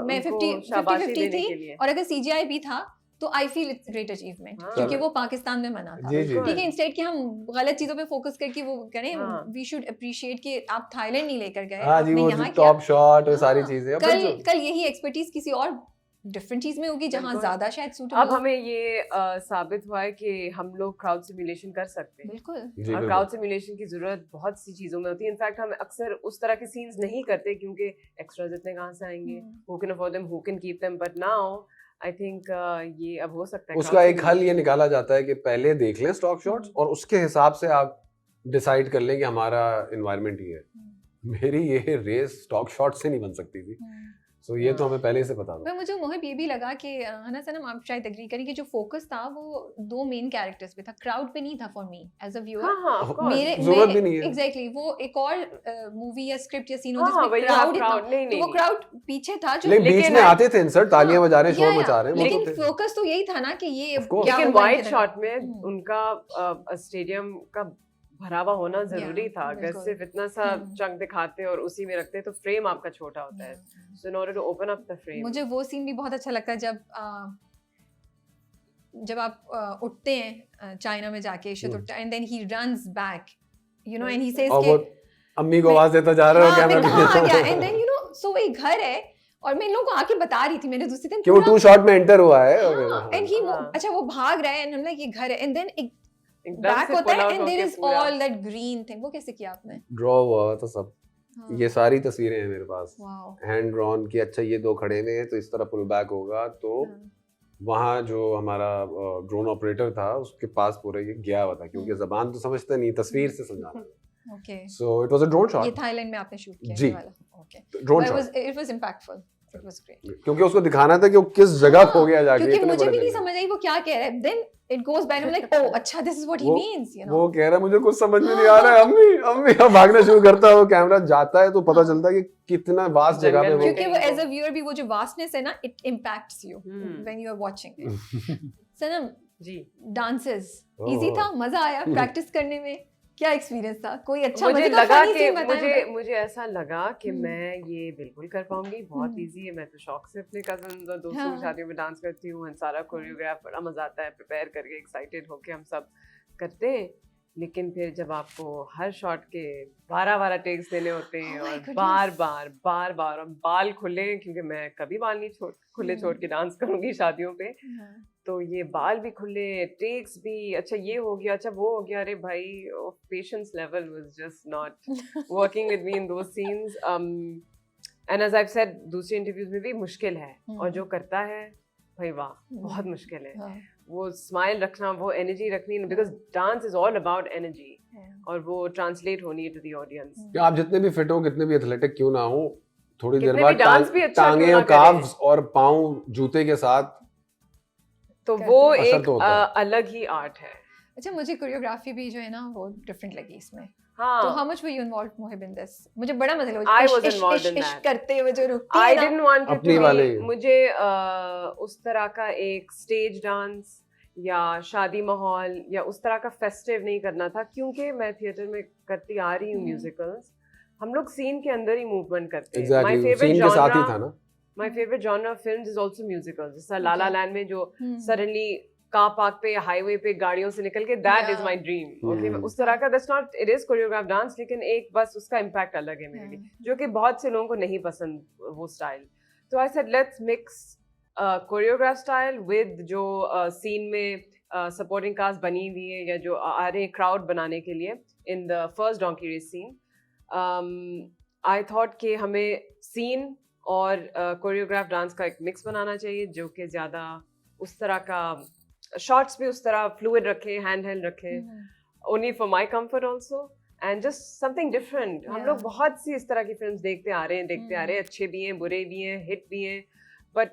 A: मैं
C: उनको
A: 50
C: शाबाशी
A: 50
C: देने
A: थी,
C: के लिए।
A: और अगर सीजीआई भी था तो I feel it's great achievement,
C: हाँ।
A: क्योंकि वो पाकिस्तान में मना था।
B: जी जी
A: ठीक है, इंस्टेड कि हम गलत चीजों पे फोकस करके वो करें,
C: हाँ।
A: वी शुड अप्रिशिएट कि आप थाईलैंड नहीं लेकर गए,
B: हाँ जी,
A: आपने
B: वो
A: यहाँ
B: टॉप शॉट और सारी
A: हाँ,
B: चीजें।
A: कल यही एक्सपर्टीज किसी और डिफरेंट चीज में होगी जहाँ
C: बिल्कुल।
A: ज्यादा शायद
C: अब
A: सूटेबल।
C: हमें ये साबित हुआ है कि हम लोग क्राउड सिमुलेशन कर सकते हैं।
A: बिल्कुल
B: जी
C: और
B: बिल्कुल।
C: क्राउड सिमुलेशन की जरूरत बहुत सी चीजों में होती है। इनफैक्ट हम अक्सर उस तरह के सीन्स नहीं करते क्योंकि एक्स्ट्राज इतने कहाँ से आएंगे, who can afford them, who can keep them, but now I think ये अब हो सकता है।
B: उसका एक हल ये निकाला जाता है कि पहले देख लें स्टॉक शॉट्स और उसके हिसाब से आप डिसाइड कर लें कि हमारा एनवायरनमेंट ये है। मेरी ये रेस स्टॉक शॉट से नहीं बन सकती थी, सो ये तो हमें पहले से पता था।
A: पर मुझे मोहिब ये भी लगा कि हना सनम आप शायद एग्री करें कि जो फोकस था वो दो मेन कैरेक्टर्स पे था, क्राउड पे नहीं था for me as a viewer.
C: हाँ of course।
A: मेरे
B: जरूरत भी नहीं है।
A: एग्जैक्टली वो एक और मूवी या स्क्रिप्ट या सीन हो
C: हाँ,
A: जिसमें
C: वही
A: क्राउड
C: crowd, नहीं,
A: तो वो
C: नहीं।
A: क्राउड पीछे था जो
B: लेकिन बीच
C: लेकिन
B: में
C: है-
B: आते थे इंसर्ट, तालियां बजा रहे हैं, शोर मचा रहे हैं, वो
A: लेकिन
B: तो थे।
A: फोकस तो यही था ना कि ये
B: Of course।
A: क्या
C: लेकिन
A: होगा
C: वाइड
A: इनके
C: शॉट में
A: हम्म।
C: उनका स्टेडियम का भरावा होना जरूरी था। अगर
A: बिल्कुल।
C: सिर्फ इतना सा
A: हम्म।
C: चंक दिखाते और उसी में रखते तो फ्रेम आपका छोटा होता है। So in order to open up the frame,
A: मुझे वो सीन भी बहुत अच्छा लगता है जब आप उठते हैं चाइना में जाके इश्त उठता है and then he runs back you know and he says
B: और
A: के
B: वो अम्मी को आवाज देता जा रहा है,
A: हाँ, मैं
B: कैमरा
A: कहाँ आ गया एंड देन यू नो सो वही घर है और मैं इन लोगों को आके बता रही थी मैंने दूसरे दिन
B: कि वो 2 शॉट में एंटर हुआ है।
A: एंड ही
C: हाँ।
A: अच्छा वो भाग रहा है एंड हम लाइक ये घर है एंड देन एक
C: एकदम
A: बैक
C: से
A: होता
C: pull
A: है
C: out
A: एंड देयर
C: होके
A: इज
C: पूरा।
A: All that green thing. वो कैसे किया आपने?
B: ड्रॉ हुआ तो सब
A: हाँ,
B: ये सारी तस्वीरें हैं मेरे पास,
A: वाओ
B: हैंड ड्रॉन की। अच्छा ये 2 खड़े हुए हैं तो इस तरह पुल बैक होगा, तो वहाँ जो हमारा ड्रोन ऑपरेटर था उसके पास पूरा ये गया हुआ था, क्योंकि जबान तो समझते नहीं, तस्वीर से समझाना।
A: Okay
B: so it was a drone
A: ये
B: शॉट,
A: थाईलैंड में आपने शूट किया
B: जी।
A: ये वाला okay
B: drone
A: it
B: shot,
A: was impactful it was great
B: क्योंकि उसको दिखाना था कि वो किस जगह खो गया जाके।
A: क्योंकि
B: इतने
A: मुझे
B: बड़े
A: भी नहीं
B: जगह।
A: समझ आई वो क्या कह रहा है then it goes by and like oh अच्छा दिस इज व्हाट ही
B: वो-
A: मींस यू नो
B: वो कह रहा है मुझे कुछ समझ में नहीं आ रहा है, अम्मी अम्मी, अब भागना शुरू करता है। वो कैमरा जाता है तो पता चलता है कि कितना वास्ट जगह पे
C: जंगल
B: वो।
A: क्योंकि वो
C: कहीं
A: एज अ व्यूअर भी वो जो वास्टनेस है ना it impacts you
C: hmm.
A: When you are watching it. Sanam
C: ji
A: dances
B: oh.
A: Easy था, मजा आया प्रैक्टिस करने में? क्या एक्सपीरियंस था? कोई अच्छा
C: मुझे
A: मजेदार
C: लगा
A: funny
C: कि
A: scene बताएं
C: मुझे ऐसा लगा कि
A: हम्म।
C: मैं ये बिल्कुल कर पाऊंगी। बहुत
A: हम्म।
C: इजी है। मैं तो शौक से अपने कजन्स और दोस्तों
A: हाँ।
C: की शादियों में डांस करती हूँ। सारा कोरियोग्राफ बड़ा मजा आता है, प्रिपेयर करके एक्साइटेड होके हम सब करते हैं। लेकिन फिर जब आपको हर शॉट के 12 टेक्स देने होते हैं
A: Oh my
C: और
A: goodness.
C: बार बार और बाल खुले, क्योंकि मैं कभी बाल नहीं खुले छोड़ के डांस करूंगी शादियों पे,
A: हाँ।
C: तो ये बाल भी खुले, टेक्स भी, अच्छा ये हो गया, अच्छा वो हो गया। अरे भाई patience level was just not working with me in those scenes. And as I said दूसरे इंटरव्यूज में भी मुश्किल है, और जो करता है भाई वाह बहुत मुश्किल है।
A: हाँ।
C: वो स्माइल रखना, वो एनर्जी रखनी, because dance is all about energy, और वो ट्रांसलेट होनी है टू द ऑडियंस।
B: कि आप जितने भी फिट हो, कितने भी एथलेटिक क्यों ना हो, थोड़ी देर
C: कितने
B: बाद
C: भी डांस भी अच्छा
B: टांगे
C: क्यों
B: और
C: ना करें।
B: काव्स और पाँव जूते के साथ
C: तो
A: करते
C: वो
B: असर
C: एक
B: तो होता है।
C: अलग ही आर्ट है।
A: अच्छा, मुझे कोरियोग्राफी भी जो है ना वो डिफरेंट लगी इसमें।
C: हाँ,
A: तो how much were you involved Mohib in this? मुझे बड़ा मजा लगा।
C: I was involved in that.
A: करते हुए जो रुकती
C: I
A: है ना,
C: didn't want it
B: अपनी
C: to
B: वाले।
C: be, मुझे उस तरह का एक स्टेज डांस या शादी माहौल या उस तरह का फेस्टिव नहीं करना था, क्योंकि मैं थिएटर में करती आ रही हूँ म्यूजिकल्स। हम लोग सीन के अंदर ही मूवमेंट करते हैं। My
B: एग्जैक्टली
C: favorite
B: सीन के साथ ही
C: genre-
B: था ना।
C: My favorite genre of films is also musicals. जैसा ला ला
A: Okay.
C: लैंड में जो
A: Hmm.
C: suddenly कार पार्क पे या हाईवे पे गाड़ियों से निकल के, that is
A: Yeah.
C: my dream. Okay,
B: Hmm.
C: उस तरह का, that's not, it is choreographed dance, लेकिन एक बस उसका impact अलग है मेरे लिए,
A: Yeah.
C: जो कि बहुत से लोगों को नहीं पसंद वो स्टाइल। तो I said let's mix choreograph style with जो सीन में सपोर्टिंग कास्ट बनी हुई है या जो आ रहे हैं क्राउड बनाने के लिए in the first donkey race scene. I thought कि हमें सीन और कोरियोग्राफ डांस का एक मिक्स बनाना चाहिए, जो कि ज़्यादा उस तरह का शॉट्स भी उस तरह फ्लूइड रखे, हैंड हेल्ड रखे, only for my comfort also, and just something different. हम लोग
A: Yeah.
C: बहुत सी इस तरह की फिल्म्स देखते आ रहे हैं, अच्छे भी हैं, बुरे भी हैं, हिट भी हैं, but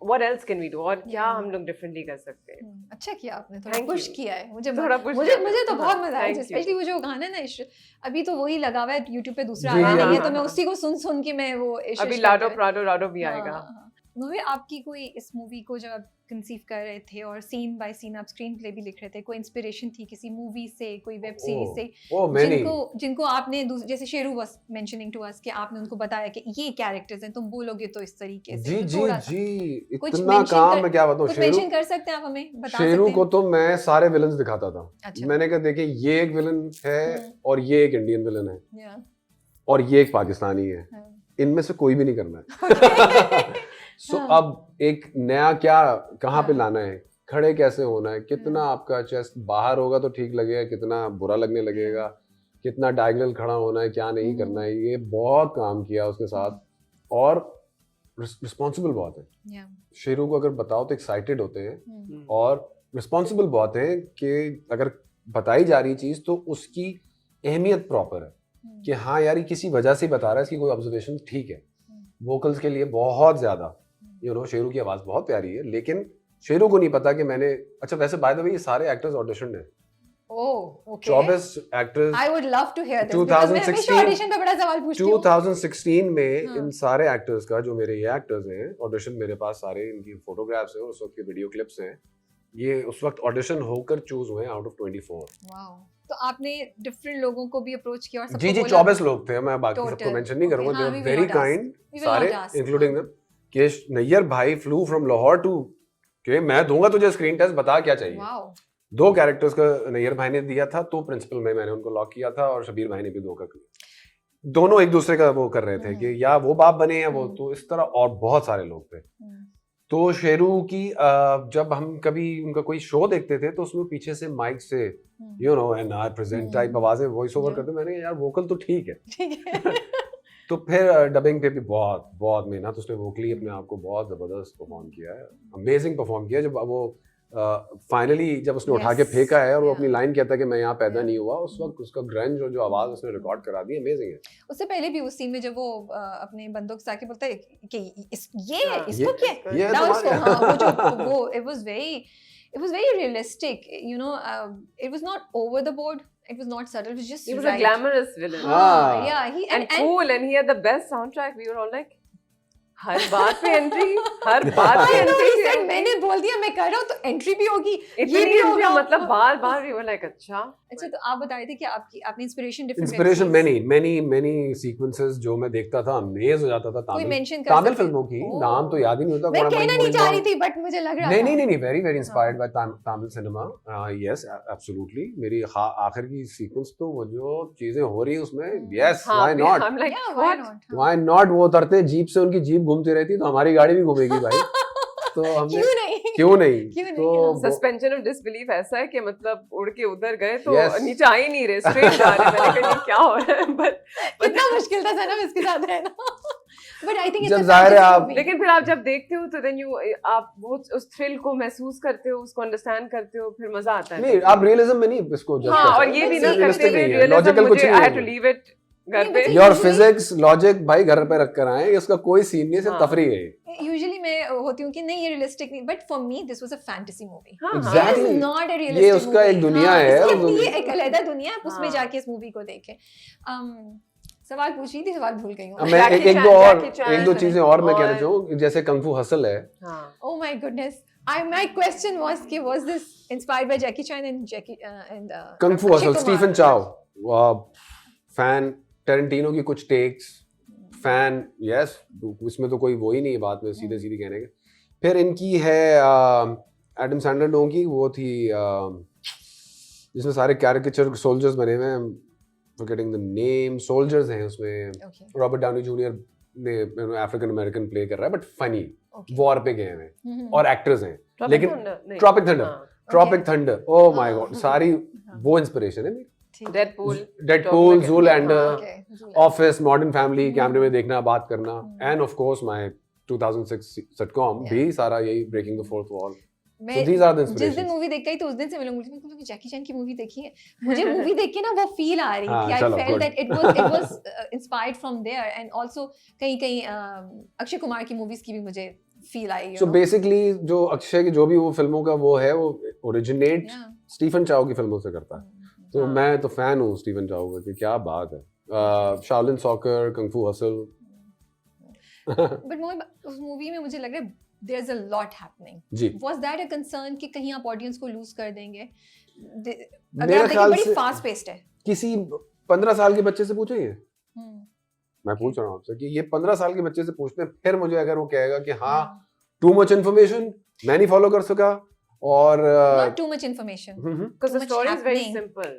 C: what else can we do? और क्या
A: Yeah.
C: हम लोग differently कर सकते हैं?
A: अच्छा किया आपने, थोड़ा
C: Thank
A: पुश
C: you.
A: किया है मुझे।
C: थोड़ा push
A: मुझे
C: किया।
A: मुझे तो बहुत
C: हाँ,
A: मजा आया,
C: thank you.
A: स्पेशली वो जो गाना है ना अभी तो वही लगा हुआ है यूट्यूब पे, दूसरा
B: जी,
A: आया
B: जी,
A: नहीं है,
C: हाँ,
A: तो मैं
C: हाँ।
A: उसी को सुन सुन के मैं वो
C: अभी लाडो प्राडो राडो भी आएगा।
A: मूवी आपकी कोई इस मूवी को जब आप कंसीव कर रहे थे और सीन बाय सीन आप स्क्रीन प्ले भी लिख रहे थे, कोई इंस्पिरेशन थी किसी मूवी से, कोई वेब सीरीज से
B: ओह मैनी।
A: जिनको आपने जैसे Sheru was mentioning to us कि आपने उनको बताया कि ये कैरेक्टर्स हैं, तुम बोलोगे तो इस तरीके से,
B: जी
A: तो
B: जी
A: थोड़ा सा
B: जी,
A: कुछ
B: इतना
A: mention
B: काम
A: कर-
B: मैं क्या बताऊं।
A: कुछ
B: शेरू
A: मेंशन कर सकते हैं आप, हमें बता सकते
B: शेरू
A: हैं?
B: को तो मैं सारे विलन्स दिखाता था।
A: अच्छा।
B: मैंने कहा देखिए ये एक विलन है
A: हम्म।
B: और ये एक इंडियन विलन है
A: Yeah.
B: और ये एक पाकिस्तानी है,
A: हाँ।
B: इनमें से कोई भी नहीं करना है। सो
A: हाँ।
B: अब एक नया क्या कहाँ पे
A: हाँ।
B: लाना है, खड़े कैसे होना है, कितना आपका चेस्ट बाहर होगा तो ठीक लगेगा, कितना बुरा लगने लगेगा, कितना डायगोनल खड़ा होना है, क्या नहीं करना है, ये बहुत काम किया उसके साथ। और रिस्पॉन्सिबल बहुत है।
A: Yeah.
B: शेरू को अगर बताओ तो एक्साइटेड होते हैं
A: हम्म।
B: और रिस्पॉन्सिबल बहुत है कि अगर बताई जा रही चीज तो उसकी अहमियत प्रॉपर है कि हाँ यार ये किसी वजह से बता रहा है, इसकी कोई ऑब्जर्वेशन ठीक है। वोकल्स के लिए बहुत ज्यादा शेरू की आवाज बहुत प्यारी है, लेकिन शेरू को नहीं पता कि मैंने, अच्छा वैसे बाय द वे ये सारे एक्टर्स ऑडिशन है,
A: oh okay.
B: 24 actors.
A: I would love to hear this,
B: 2016
A: audition पे बड़ा सवाल पूछती हूँ।
B: 2016 में
A: हाँ।
B: इन सारे एक्टर्स का, जो मेरे ये एक्टर्स हैं, ऑडिशन मेरे पास सारे इनकी फोटोग्राफ्स हैं और उस वक्त के वीडियो क्लिप्स हैं, ये उस वक्त ऑडिशन होकर चूज हुए आउट ऑफ 24।
A: वाओ। तो आपने डिफरेंट लोगों को भी अप्रोच किया और सबको
B: जी जी,
A: बोला?
B: 24 लोग थे, मैं बाकी
A: Total.
B: सबको मेंशन नहीं करूंगा,
A: Okay, हाँ,
B: they
A: we
B: are
A: will
B: very
A: not ask.
B: Kind
A: We will
B: सारे,
A: not ask.
B: Including them. Kesh Nayyar भाई फ्लू फ्रॉम लाहौर टू, कि मैं दूंगा तुझे स्क्रीन टेस्ट, बता क्या चाहिए।
A: वाओ।
B: 2 कैरेक्टर्स का नैयर भाई ने दिया था, तो प्रिंसिपल में मैंने उनको लॉक किया था और शबीर भाई ने भी 2 का किया। दोनों एक दूसरे का वो कर रहे थे कि या वो बाप बने या वो, तो इस तरह और बहुत सारे लोग थे। तो शेरू की जब हम कभी उनका कोई शो देखते थे तो उसमें पीछे से माइक से एंड आई प्रेजेंट टाइप आवाजें वॉइस ओवर करते, मैंने यार वोकल तो ठीक है।
A: ठीक है।
B: तो फिर डबिंग पे भी बहुत बहुत मेहनत, उसने वोकली अपने आप को बहुत जबरदस्त परफॉर्म किया है, अमेजिंग परफॉर्म किया। जब वो फाइनली जब उसने उठा के
A: Yes.
B: फेंका है और वो
A: Yeah.
B: अपनी लाइन कहता है कि मैं यहाँ पैदा
A: Yeah.
B: नहीं हुआ, उस वक्त उसका ग्रंज और जो आवाज उसने रिकॉर्ड करा दी, अमेजिंग है।
A: उससे पहले भी उस सीन में जब वो अपने बंदूक से आके बोलता है कि ये है,
C: हाँ,
A: इसको क्या है?
B: ये
A: डांस को,
B: तुम्हारे-
A: हाँ, वो it was very realistic, it was not over the board, it was not subtle, it was just
C: He was
A: right.
C: a glamorous villain.
B: हाँ.
A: Yeah,
C: and cool, and he had the best soundtrack. We were all like, हर बात पे entry, हर बात पे
A: I know, he said,
C: entry.
A: मैंने बोल दिया मैं कर रहा हूँ तो एंट्री भी होगी, ये
C: इतनी
A: भी होगा।
C: मतलब बार बार we were like, अच्छा।
A: अच्छा, तो आप बता रहे थे कि आपने इंस्पिरेशन
B: इंस्पिरेशन many सीक्वेंसेस जो मैं देखता था, अमेज हो जाता था।
A: कोई
B: तमिल
A: मेंशन कर
B: तमिल
A: सकते हैं?
B: फिल्मों की
A: Oh.
B: नाम तो याद ही नहीं होता।
A: मैं
B: कोणामणि
A: कहना नहीं चाह रही
B: मोरिंगॉन।
A: थी, बट मुझे लग रहा
B: नहीं
A: था।
B: नहीं नहीं, very inspired by Tamil cinema. Yes absolutely. मेरी आखिर की सीक्वेंस तो वो जो चीजें हो रही है उसमें, यस
C: हाँ,
B: why not,
C: I'm like,
A: Yeah, why
C: what?
A: not? हाँ।
B: Why not. वो उतरते जीप से, उनकी जीप घूमती रहती तो हमारी गाड़ी भी घूमेगी भाई। तो हमने
A: क्यों नहीं?
B: क्यों नहीं,
A: क्यों नहीं?
B: तो
A: हाँ।
B: वो-
C: सस्पेंशन ऑफ डिसबिलीफ ऐसा है कि मतलब उड़ के उधर गए तो
B: Yes.
C: नीचे आ ही नहीं रहे, स्ट्रेट जा रहे। मैंने कहा ये क्या हो रहा है, but
A: कितना मुश्किल था सनम इसके साथ रहना। But I think it's
B: जब
A: a
B: जाहिर है
A: fantasy
B: आप-
A: movie.
C: लेकिन फिर आप जब देखते हो तो then you आप वो उस थ्रिल को महसूस करते हो, उसको अंडरस्टैंड करते हो, फिर मजा आता है।
B: नहीं आप रियलिज्म में नहीं इसको जज
C: हाँ,
B: कर
C: और
B: सकते।
C: ये भी
A: But
C: ना
A: see,
C: करते
B: realistic
C: हुए
B: नहीं है,
C: realism
B: logical कुछ
C: मुझे
B: नहीं
C: I
B: है
C: had to
B: वो।
C: leave it घर
A: नहीं,
C: पे।
A: but
B: your
A: usually-
B: physics logic भाई घर पे रख कर आए, इसका कोई सीन नहीं, सिर्फ
C: हाँ।
B: तफरीह है ये।
A: Usually मैं होती हूँ कि नहीं ये रियलिस्टिक नहीं, but for me this was a fantasy movie.
C: हाँ, हाँ।
A: It
B: Exactly.
A: is not a
B: ये
A: realistic
B: उसका एक
A: movie.
B: दुनिया
A: हाँ,
B: है,
A: इसकी
B: उस
A: अपनी
B: दुनिया-
A: एक अलग दुनिया है, आप उसमें
C: हाँ।
A: जाके इस मूवी को देखें। सवाल पूछ रही थी, सवाल भूल गई हूँ।
B: मैं
C: Jackie
B: एक
C: Chan,
B: दो और
C: Jackie Chan,
B: एक दो चीजें और मैं कहना
C: और-
B: चाहूँ, जैसे कंग फू हसल है,
C: हाँ।
A: Oh my goodness. My question was this inspired by Jackie Chan and
B: Kang फू
A: Akshay
B: हसल,
A: Kumar?
B: स्टीफन चाओ फैन, टेरेंटिनो की कुछ टेक्स फैन, यस उसमें तो कोई वो ही नहीं है बात में सीधे सीधे कहने के। फिर इनकी है एडम सैंडलर डोंग की, वो थी जिसमें सारे कैरिकेचर सोल्जर्स बने हुए हैं, फॉरगेटिंग द नेम, सोल्जर्स हैं उसमें,
A: Okay.
B: रॉबर्ट डाउनी जूनियर ने अफ्रीकन अमेरिकन प्ले कर रहा है बट फनी,
A: Okay.
B: वॉर पे गए हैं
A: Mhm.
B: और एक्टर्स हैं,
C: Tropic
B: लेकिन
C: Thunder, नहीं।
B: ट्रॉपिक थंडर,
C: हाँ।
B: Tropic
A: Okay.
B: Thunder, oh my
A: हाँ।
B: गॉड, सारी वो इंस्पिरेशन है मेरी।
A: ठीक है।
C: Deadpool,
B: डेडपूल,
C: Tropic-
B: ज़ूलैंडर,
C: हाँ।
A: Okay.
B: ऑफिस, मॉडर्न फैमिली, कैमरे में देखना, बात करना,
A: हम्म।
B: And of course my 2006 sitcom
A: Yeah.
B: भी सारा यही ब्रेकिंग द फोर्थ वॉल।
A: मैं
B: So these are the
A: जिस दिन
B: inspirations.
A: मूवी देख गई तो उस दिन से मैं लोगों को जैकी चैन की मूवी देखी है, मुझे मूवी देख के ना वो फील आ रही
B: हाँ,
A: थी। आई
B: चलो,
A: felt
B: good.
A: That it was inspired from there, and also कहीं कहीं अक्षय कुमार की मूवीज की भी मुझे फील आई।
B: सो बेसिकली जो अक्षय की जो भी वो फिल्मों का वो है, वो ओरिजिनेट स्टीफन चाओ की फिल्मों से करता है। तो
C: हाँ।
B: मैं तो फैन हूँ स्टीफन चाओ का, कि क्या बात है। शाओलिन सॉकर, कंग फू हसल।
A: बट उस मूवी में मुझे लग रहा है there is a lot happening.
B: जी,
A: वाज दैट अ कंसर्न कि कहीं आप ऑडियंस को लूज कर देंगे? अगर
B: मेरे
A: आप देखें
B: ख्याल
A: बड़ी
B: से
A: फास्ट पेस्ड है।
B: किसी 15 साल के बच्चे से पूछेंगे,
A: हम्म,
B: मैं पूछ रहा हूँ आपसे कि ये 15 साल के बच्चे से पूछते हैं, फिर मुझे अगर वो कहेगा कि हाँ
A: हाँ,
B: टू मच इन्फॉर्मेशन मैं नहीं फॉलो कर सका, और
A: not too much information,
C: Because
A: Too
C: the
A: much
C: story is very
A: happening.
C: simple.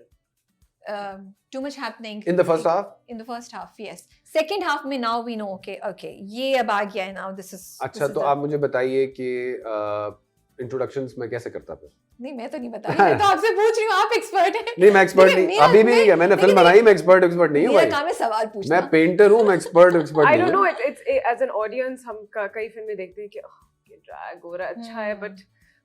A: too much happening
B: in the first half,
A: in the first half, yes. Second half में now we know, okay ये अब आ गया है, now this is
B: अच्छा तो आप मुझे बताइए कि इंट्रोडक्शंस मैं कैसे करता था?
A: नहीं मैं तो नहीं बता रही, मैं तो आपसे पूछ रही हूँ, आप एक्सपर्ट हैं।
B: नहीं मैं एक्सपर्ट
A: लेकिन
B: नहीं,
A: मेरा-
B: अभी भी नहीं है, मैंने
A: लेकिन
B: फिल्म बनाई, मैं एक्सपर्ट नहीं हूँ
A: मेरा
B: भाई,
A: काम है सवाल पूछना।
B: मैं पेंटर हूँ, मैं एक्सपर्ट
C: I
B: नहीं
C: don't know.
B: हूँ।
C: It's as an audience हम कई फिल्में देखते हैं कि ये ड्रैग हो रहा है, अच्छा है, but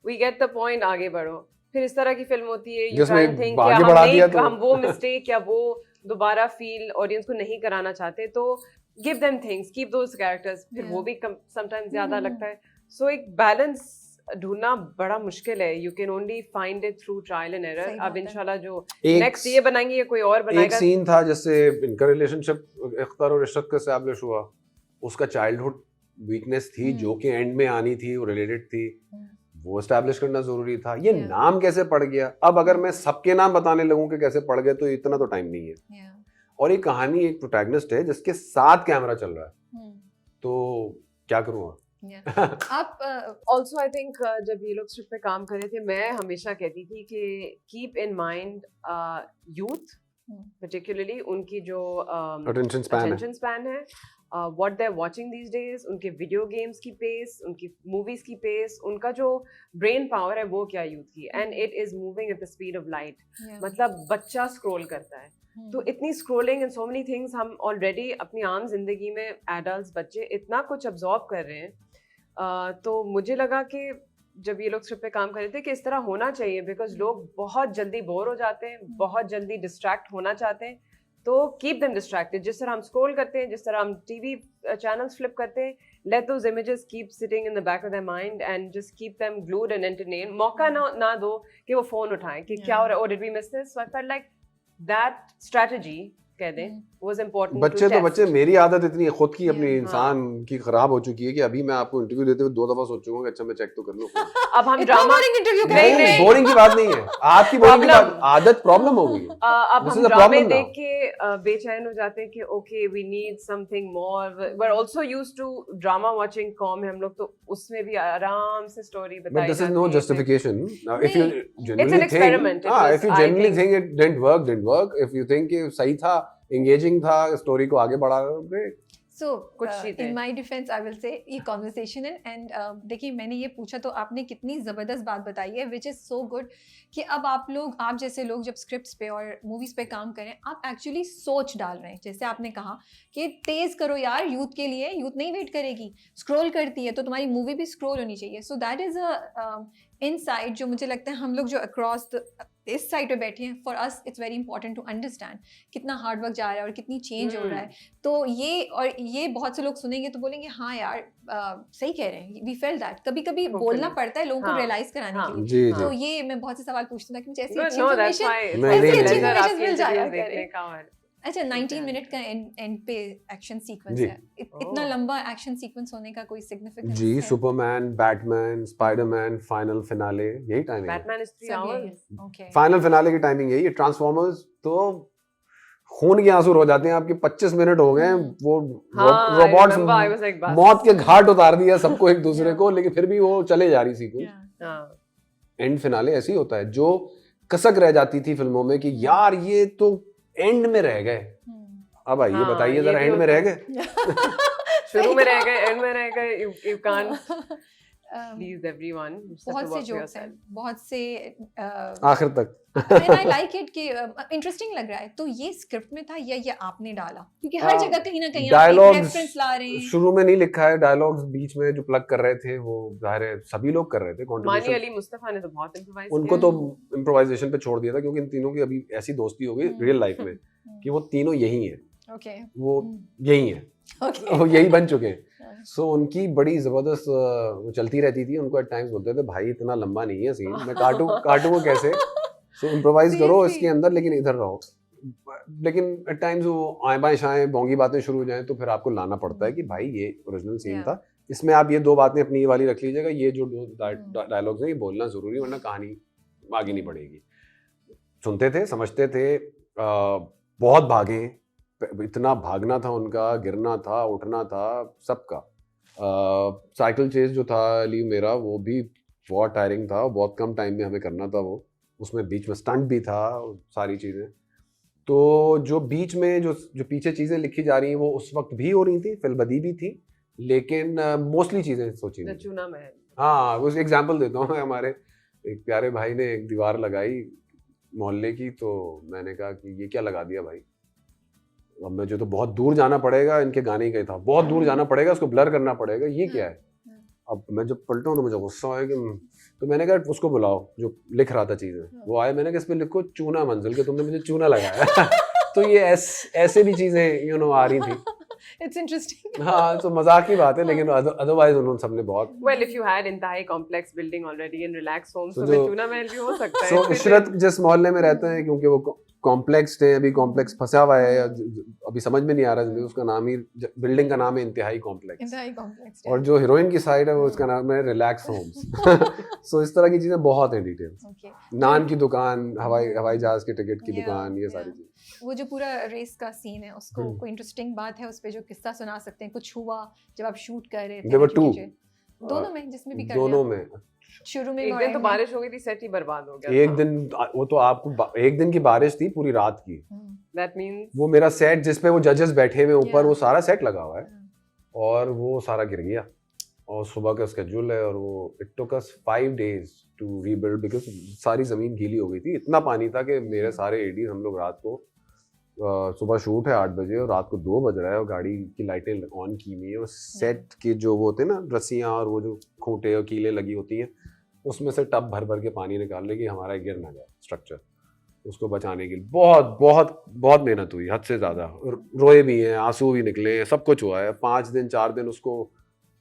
C: we get the point, आगे बढ़ो। फिर इस तरह की फिल्म होती है, you
B: जिसमें
C: try and think
B: आगे
C: कि
B: बढ़ा दिया तो-
C: हम वो मिस्टेक या वो दोबारा फील ऑडियंस को नहीं कराना चाहते, तो give them things, keep those characters, फिर वो भी sometimes ज्यादा लगता है। So एक बैलेंस ढूंढना बड़ा मुश्किल है, you can only find it through trial and error।
A: सही
C: अब
A: बात है।
C: इंशाल्लाह जो
B: एक
C: नेक्स्ट ये बनाएंगे या कोई और
B: एक
C: बनाएगा।
B: सीन था जिससे इनका रिलेशनशिप इख्तर और इशरत का एस्टैब्लिश हुआ, उसका चाइल्डहुड वीकनेस थी जो कि एंड में आनी थी, वो रिलेटेड थी, वो एस्टैब्लिश करना जरूरी था। ये
A: Yeah.
B: नाम कैसे पड़ गया? अब अगर मैं सबके नाम बताने लगूं कि कैसे पड़ गए तो इतना तो टाइम नहीं है।
A: Yeah.
B: और ये कहानी एक प्रोटैगनिस्ट है जिसके साथ कैमरा चल रहा है,
A: Hmm.
B: तो क्या करूँगा?
A: Yeah. आप
C: ऑल्सो आई थिंक जब ये लोग स्क्रिप्ट पे काम कर रहे थे, मैं हमेशा कहती थी कि keep in mind youth, particularly उनकी जो
B: अटेंशन स्पैन है।
C: अटेंशन स्पैन है, what they are watching these days, उनके वीडियो गेम्स की पेस, उनकी मूवीज की पेस, उनका जो ब्रेन पावर है वो क्या यूथ की, and it is moving at the speed of light.
A: Yeah.
C: मतलब बच्चा स्क्रॉल करता है, तो इतनी scrolling and so many things, हम ऑलरेडी अपनी आम जिंदगी में एडल्ट्स बच्चे इतना कुछ अब्जॉर्ब कर रहे हैं। तो मुझे लगा कि जब ये लोग स्क्रिप्ट पे काम कर रहे थे कि इस तरह होना चाहिए, बिकॉज लोग बहुत जल्दी बोर हो जाते हैं, बहुत जल्दी डिस्ट्रैक्ट होना चाहते हैं, तो कीप देम डिस्ट्रैक्टेड। जिस तरह हम स्क्रॉल करते हैं, जिस तरह हम टीवी चैनल्स फ्लिप करते हैं, late those images keep sitting in the back of their mind and just keep them glued and entertain. मौका ना दो कि वो फोन उठाएं कि क्या हो रहा है, did we miss this. So I felt like that strategy कह दें वाज इंपॉर्टेंट।
B: बच्चे तो बच्चे, मेरी आदत इतनी है खुद की अपनी
A: Yeah.
B: इंसान की खराब हो चुकी है कि अभी मैं आपको इंटरव्यू देते हुए 2 दफा सोचूंगा कि अच्छा मैं चेक तो कर लूं।
C: अब हम
A: इतना
C: ड्रामा
A: boring interview कर
C: नहीं,
A: रहे हैं।
C: नहीं।
B: बोरिंग की बात नहीं है, आपकी बोरिंग की बात,
C: Problem.
B: आदत प्रॉब्लम हो गई है।
C: अब
B: This
C: हम
B: is a
C: ड्रामे
B: problem now.
C: देख के बेचैन हो जाते हैं कि okay we need something more. We are also used to drama watching कॉम, हम लोग तो उसमें भी आराम से स्टोरी बताई
B: But this is
C: जाती
B: no
C: है।
B: justification. Now, if you
A: नहीं.
B: genuinely
C: It's an experiment.
B: think,
C: It was-
B: if you
C: I
B: genuinely
C: think-
B: think it didn't work. If you think कि सही था, engaging था, स्टोरी को आगे बढ़ा, great.
A: So,
C: कुछ चीजें।
A: in my defense, I will say ये conversational and देखिए मैंने ये पूछा तो आपने कितनी ज़बरदस्त बात बताई है which is so good कि अब आप जैसे लोग जब स्क्रिप्ट्स पे और मूवीज़ पे काम करें आप एक्चुअली सोच डाल रहे हैं। जैसे आपने कहा कि तेज़ करो यार यूथ के लिए, यूथ नहीं वेट करेगी, स्क्रॉल करती है तो तुम्हारी मूवी भी स्क्रॉल होनी चाहिए। So that is a insight जो मुझे लगता है हम लोग जो अक्रॉस इस साइड पे बैठे हैं, for us it's very important to understand कितना हार्ड वर्क जा रहा है और कितनी चेंज हो रहा है। तो ये बहुत से लोग सुनेंगे तो बोलेंगे हाँ यार सही कह रहे हैं, वी फेल दैट। कभी कभी बोलना पड़ता है लोगों को रियलाइज कराने के लिए।
B: जी
A: तो
B: जी
A: ये मैं बहुत से सवाल पूछती हूँ ताकि मुझे ऐसी
C: No,
A: अच्छी
C: no, that's why
A: information
C: it's
B: नहीं,
C: always
B: नहीं,
C: pleasure
B: नहीं।
C: आपकी
A: मिल जाया
C: interviews देखने
A: करे।
C: का और
A: अच्छा 19
C: Yeah.
A: मिनट का एंड पे एक्शन सीक्वेंस
B: जी।
A: है। इतना
C: Oh.
A: लंबा एक्शन सीक्वेंस होने का कोई सिग्निफिकेंस
B: जी,
A: है?
B: Superman, Batman, Spiderman, final finale, यही टाइमिंग है।
C: Batman is 3
A: सब यही
C: hours.
A: है। Okay.
B: फाइनल फिनाले की टाइमिंग यही है। ट्रांसफॉर्मर्स तो खून के आंसू हो जाते हैं आपके। 25 मिनट हो गए वो
C: हाँ, I
B: robots
C: remember, I was like, बस।
B: मौत के घाट उतार दिया सबको एक दूसरे
A: Yeah.
B: को, लेकिन फिर भी वो चले जा रही सीक्वेंस।
A: Yeah.
C: हाँ,
B: एंड फिनाले ऐसे ही होता है जो कसक रह जाती थी फिल्मों में कि यार ये तो एंड में रह गए। अब आइए
C: हाँ,
B: बताइए
C: ये
B: जरा
C: भी
B: एंड में
C: होता
B: रह
C: है।
B: गए।
C: शुरू में रह गए, एंड में रह गए, you can't
A: Um,
C: please everyone. You just have
A: बहुत
C: to
A: से
C: work for
A: जोक्स हैं,
C: yourself.
A: बहुत से
B: आखिर तक
A: and I like it कि इंटरेस्टिंग लग रहा है। तो ये स्क्रिप्ट में था या ये आपने डाला? क्योंकि हर जगह कहीं ना कहीं आप
B: डायलॉग्स
A: रेफरेंस ला रहे हैं।
B: शुरू में नहीं लिखा है। डायलॉग्स बीच में जो प्लग कर रहे थे वो जाहिर है सभी लोग कर रहे थे
C: मानी
B: कंट्रीब्यूशन।
C: अली मुस्तफा ने तो बहुत improvise
B: उनको
C: किया।
B: तो इम्प्रोवाइजेशन पे छोड़ दिया था क्योंकि इन तीनों की अभी ऐसी दोस्ती हो गई रियल लाइफ में कि वो तीनों यही हैं।
A: ओके
B: वो यही हैं,
A: ओके
B: वो यही बन चुके हैं। सो उनकी बड़ी जबरदस्त वो चलती रहती थी। उनको एट टाइम्स बोलते थे भाई इतना लंबा नहीं है सीन, मैं काटूं वो कैसे। सो इम्प्रोवाइज करो
A: Seriously?
B: इसके अंदर लेकिन इधर रहो। लेकिन एट टाइम्स वो आए बाएं शाएं बोंगी बातें शुरू हो जाएं तो फिर आपको लाना पड़ता है कि भाई ये ओरिजिनल सीन
A: Yeah.
B: था, इसमें आप ये दो बातें अपनी ये वाली रख लीजिएगा, ये जो दो डायलॉग्स हैं ये बोलना जरूरी है वरना कहानी आगे नहीं बढ़ेगी। सुनते थे, समझते थे, बहुत भागे, इतना भागना था उनका, गिरना था, उठना था, सबका। साइकिल चेज जो था अली मेरा वो भी बहुत टायरिंग था, बहुत कम टाइम में हमें करना था वो। उसमें बीच में स्टंट भी था, सारी चीज़ें। तो जो बीच में जो पीछे चीज़ें लिखी जा रही हैं वो उस वक्त भी हो रही थी, फिल्मबदी भी थी, लेकिन मोस्टली चीज़ें सोची नहीं।
C: चूना महल।
B: हाँ, उस एग्जांपल देता हूँ मैं। हमारे एक प्यारे भाई ने एक दीवार लगाई मोहल्ले की, तो मैंने कहा कि ये क्या लगा दिया भाई, अब मुझे तो बहुत दूर जाना पड़ेगा, इनके गाने ही कहीं था, बहुत दूर जाना पड़ेगा, उसको ब्लर करना पड़ेगा, ये क्या है। अब मैं जब पलटा हूँ तो मुझे गुस्सा आया कि तो मैंने कहा उसको बुलाओ जो लिख रहा था चीज़ें। वो आए, मैंने कहा इस पे लिखो चूना मंजिल के, तुमने मुझे चूना लगाया। तो ये ऐसे भी चीज़ें आ रही थी।
A: It's interesting.
B: हाँ, तो मजाक की बात है, लेकिन अदरवाइज उन्होंने सबने बहुत।
C: Well, if you had इंतहाई complex building already and relaxed homes,
B: तो
C: तो फिर चूना महल भी हो सकता है।
B: सो इशरत जिस मोहल्ले में रहते हैं, क्योंकि वो कॉम्प्लेक्स है, अभी कॉम्प्लेक्स फंसा हुआ है, अभी समझ में नहीं आ रहा जिंदगी, उसका नाम ही, बिल्डिंग का नाम है इंतहाई कॉम्प्लेक्स,
A: इंतहाई कॉम्प्लेक्स।
B: और जो हीरोइन की साइड है वो उसका नाम है रिलैक्स होम्स। सो इस तरह की चीजें बहुत हैं डिटेल्स।
A: ओके।
B: नान की दुकान, हवाई जहाज की टिकट की दुकान, ये सारी चीजें।
A: वो जो पूरा रेस का सीन है उसको कोई इंटरेस्टिंग बात है उस पे जो किस्सा सुना सकते हैं? कुछ हुआ जब आप शूट कर रहे थे?
B: There were two.
A: दोनों में, जिसमें भी कर
B: दोनों में
A: शुरू में
C: एक
A: और
C: दिन तो
A: end में?
C: बारिश हो गई थी, सेट ही बर्बाद हो गया
B: एक
C: था।
B: दिन, वो तो आपको एक दिन की बारिश थी, पूरी रात की।
C: That means
B: वो मेरा सेट जिसपे वो जजेस बैठे हुए ऊपर,
A: Yeah.
B: वो सारा सेट लगा हुआ है और वो सारा गिर गया, और सुबह का स्केड्यूल है, और वो it took us 5 days to rebuild because सारी जमीन गीली हो गई थी। इतना पानी था कि मेरे सारे एडीज, हम लोग रात को सुबह शूट है 8 बजे और रात को 2 बज रहा है और गाड़ी की लाइटें ऑन की हुई है, और सेट के जो वो होते हैं ना रस्सियाँ और वो जो खूंटे और कीलें लगी होती हैं, उसमें से टब भर भर के पानी निकाल ले कि हमारा गिर ना जाए स्ट्रक्चर, उसको बचाने के लिए बहुत बहुत बहुत मेहनत हुई, हद से ज़्यादा। रोए भी हैं, आंसू भी निकले हैं, सब कुछ हुआ है। 5 दिन 4 दिन उसको,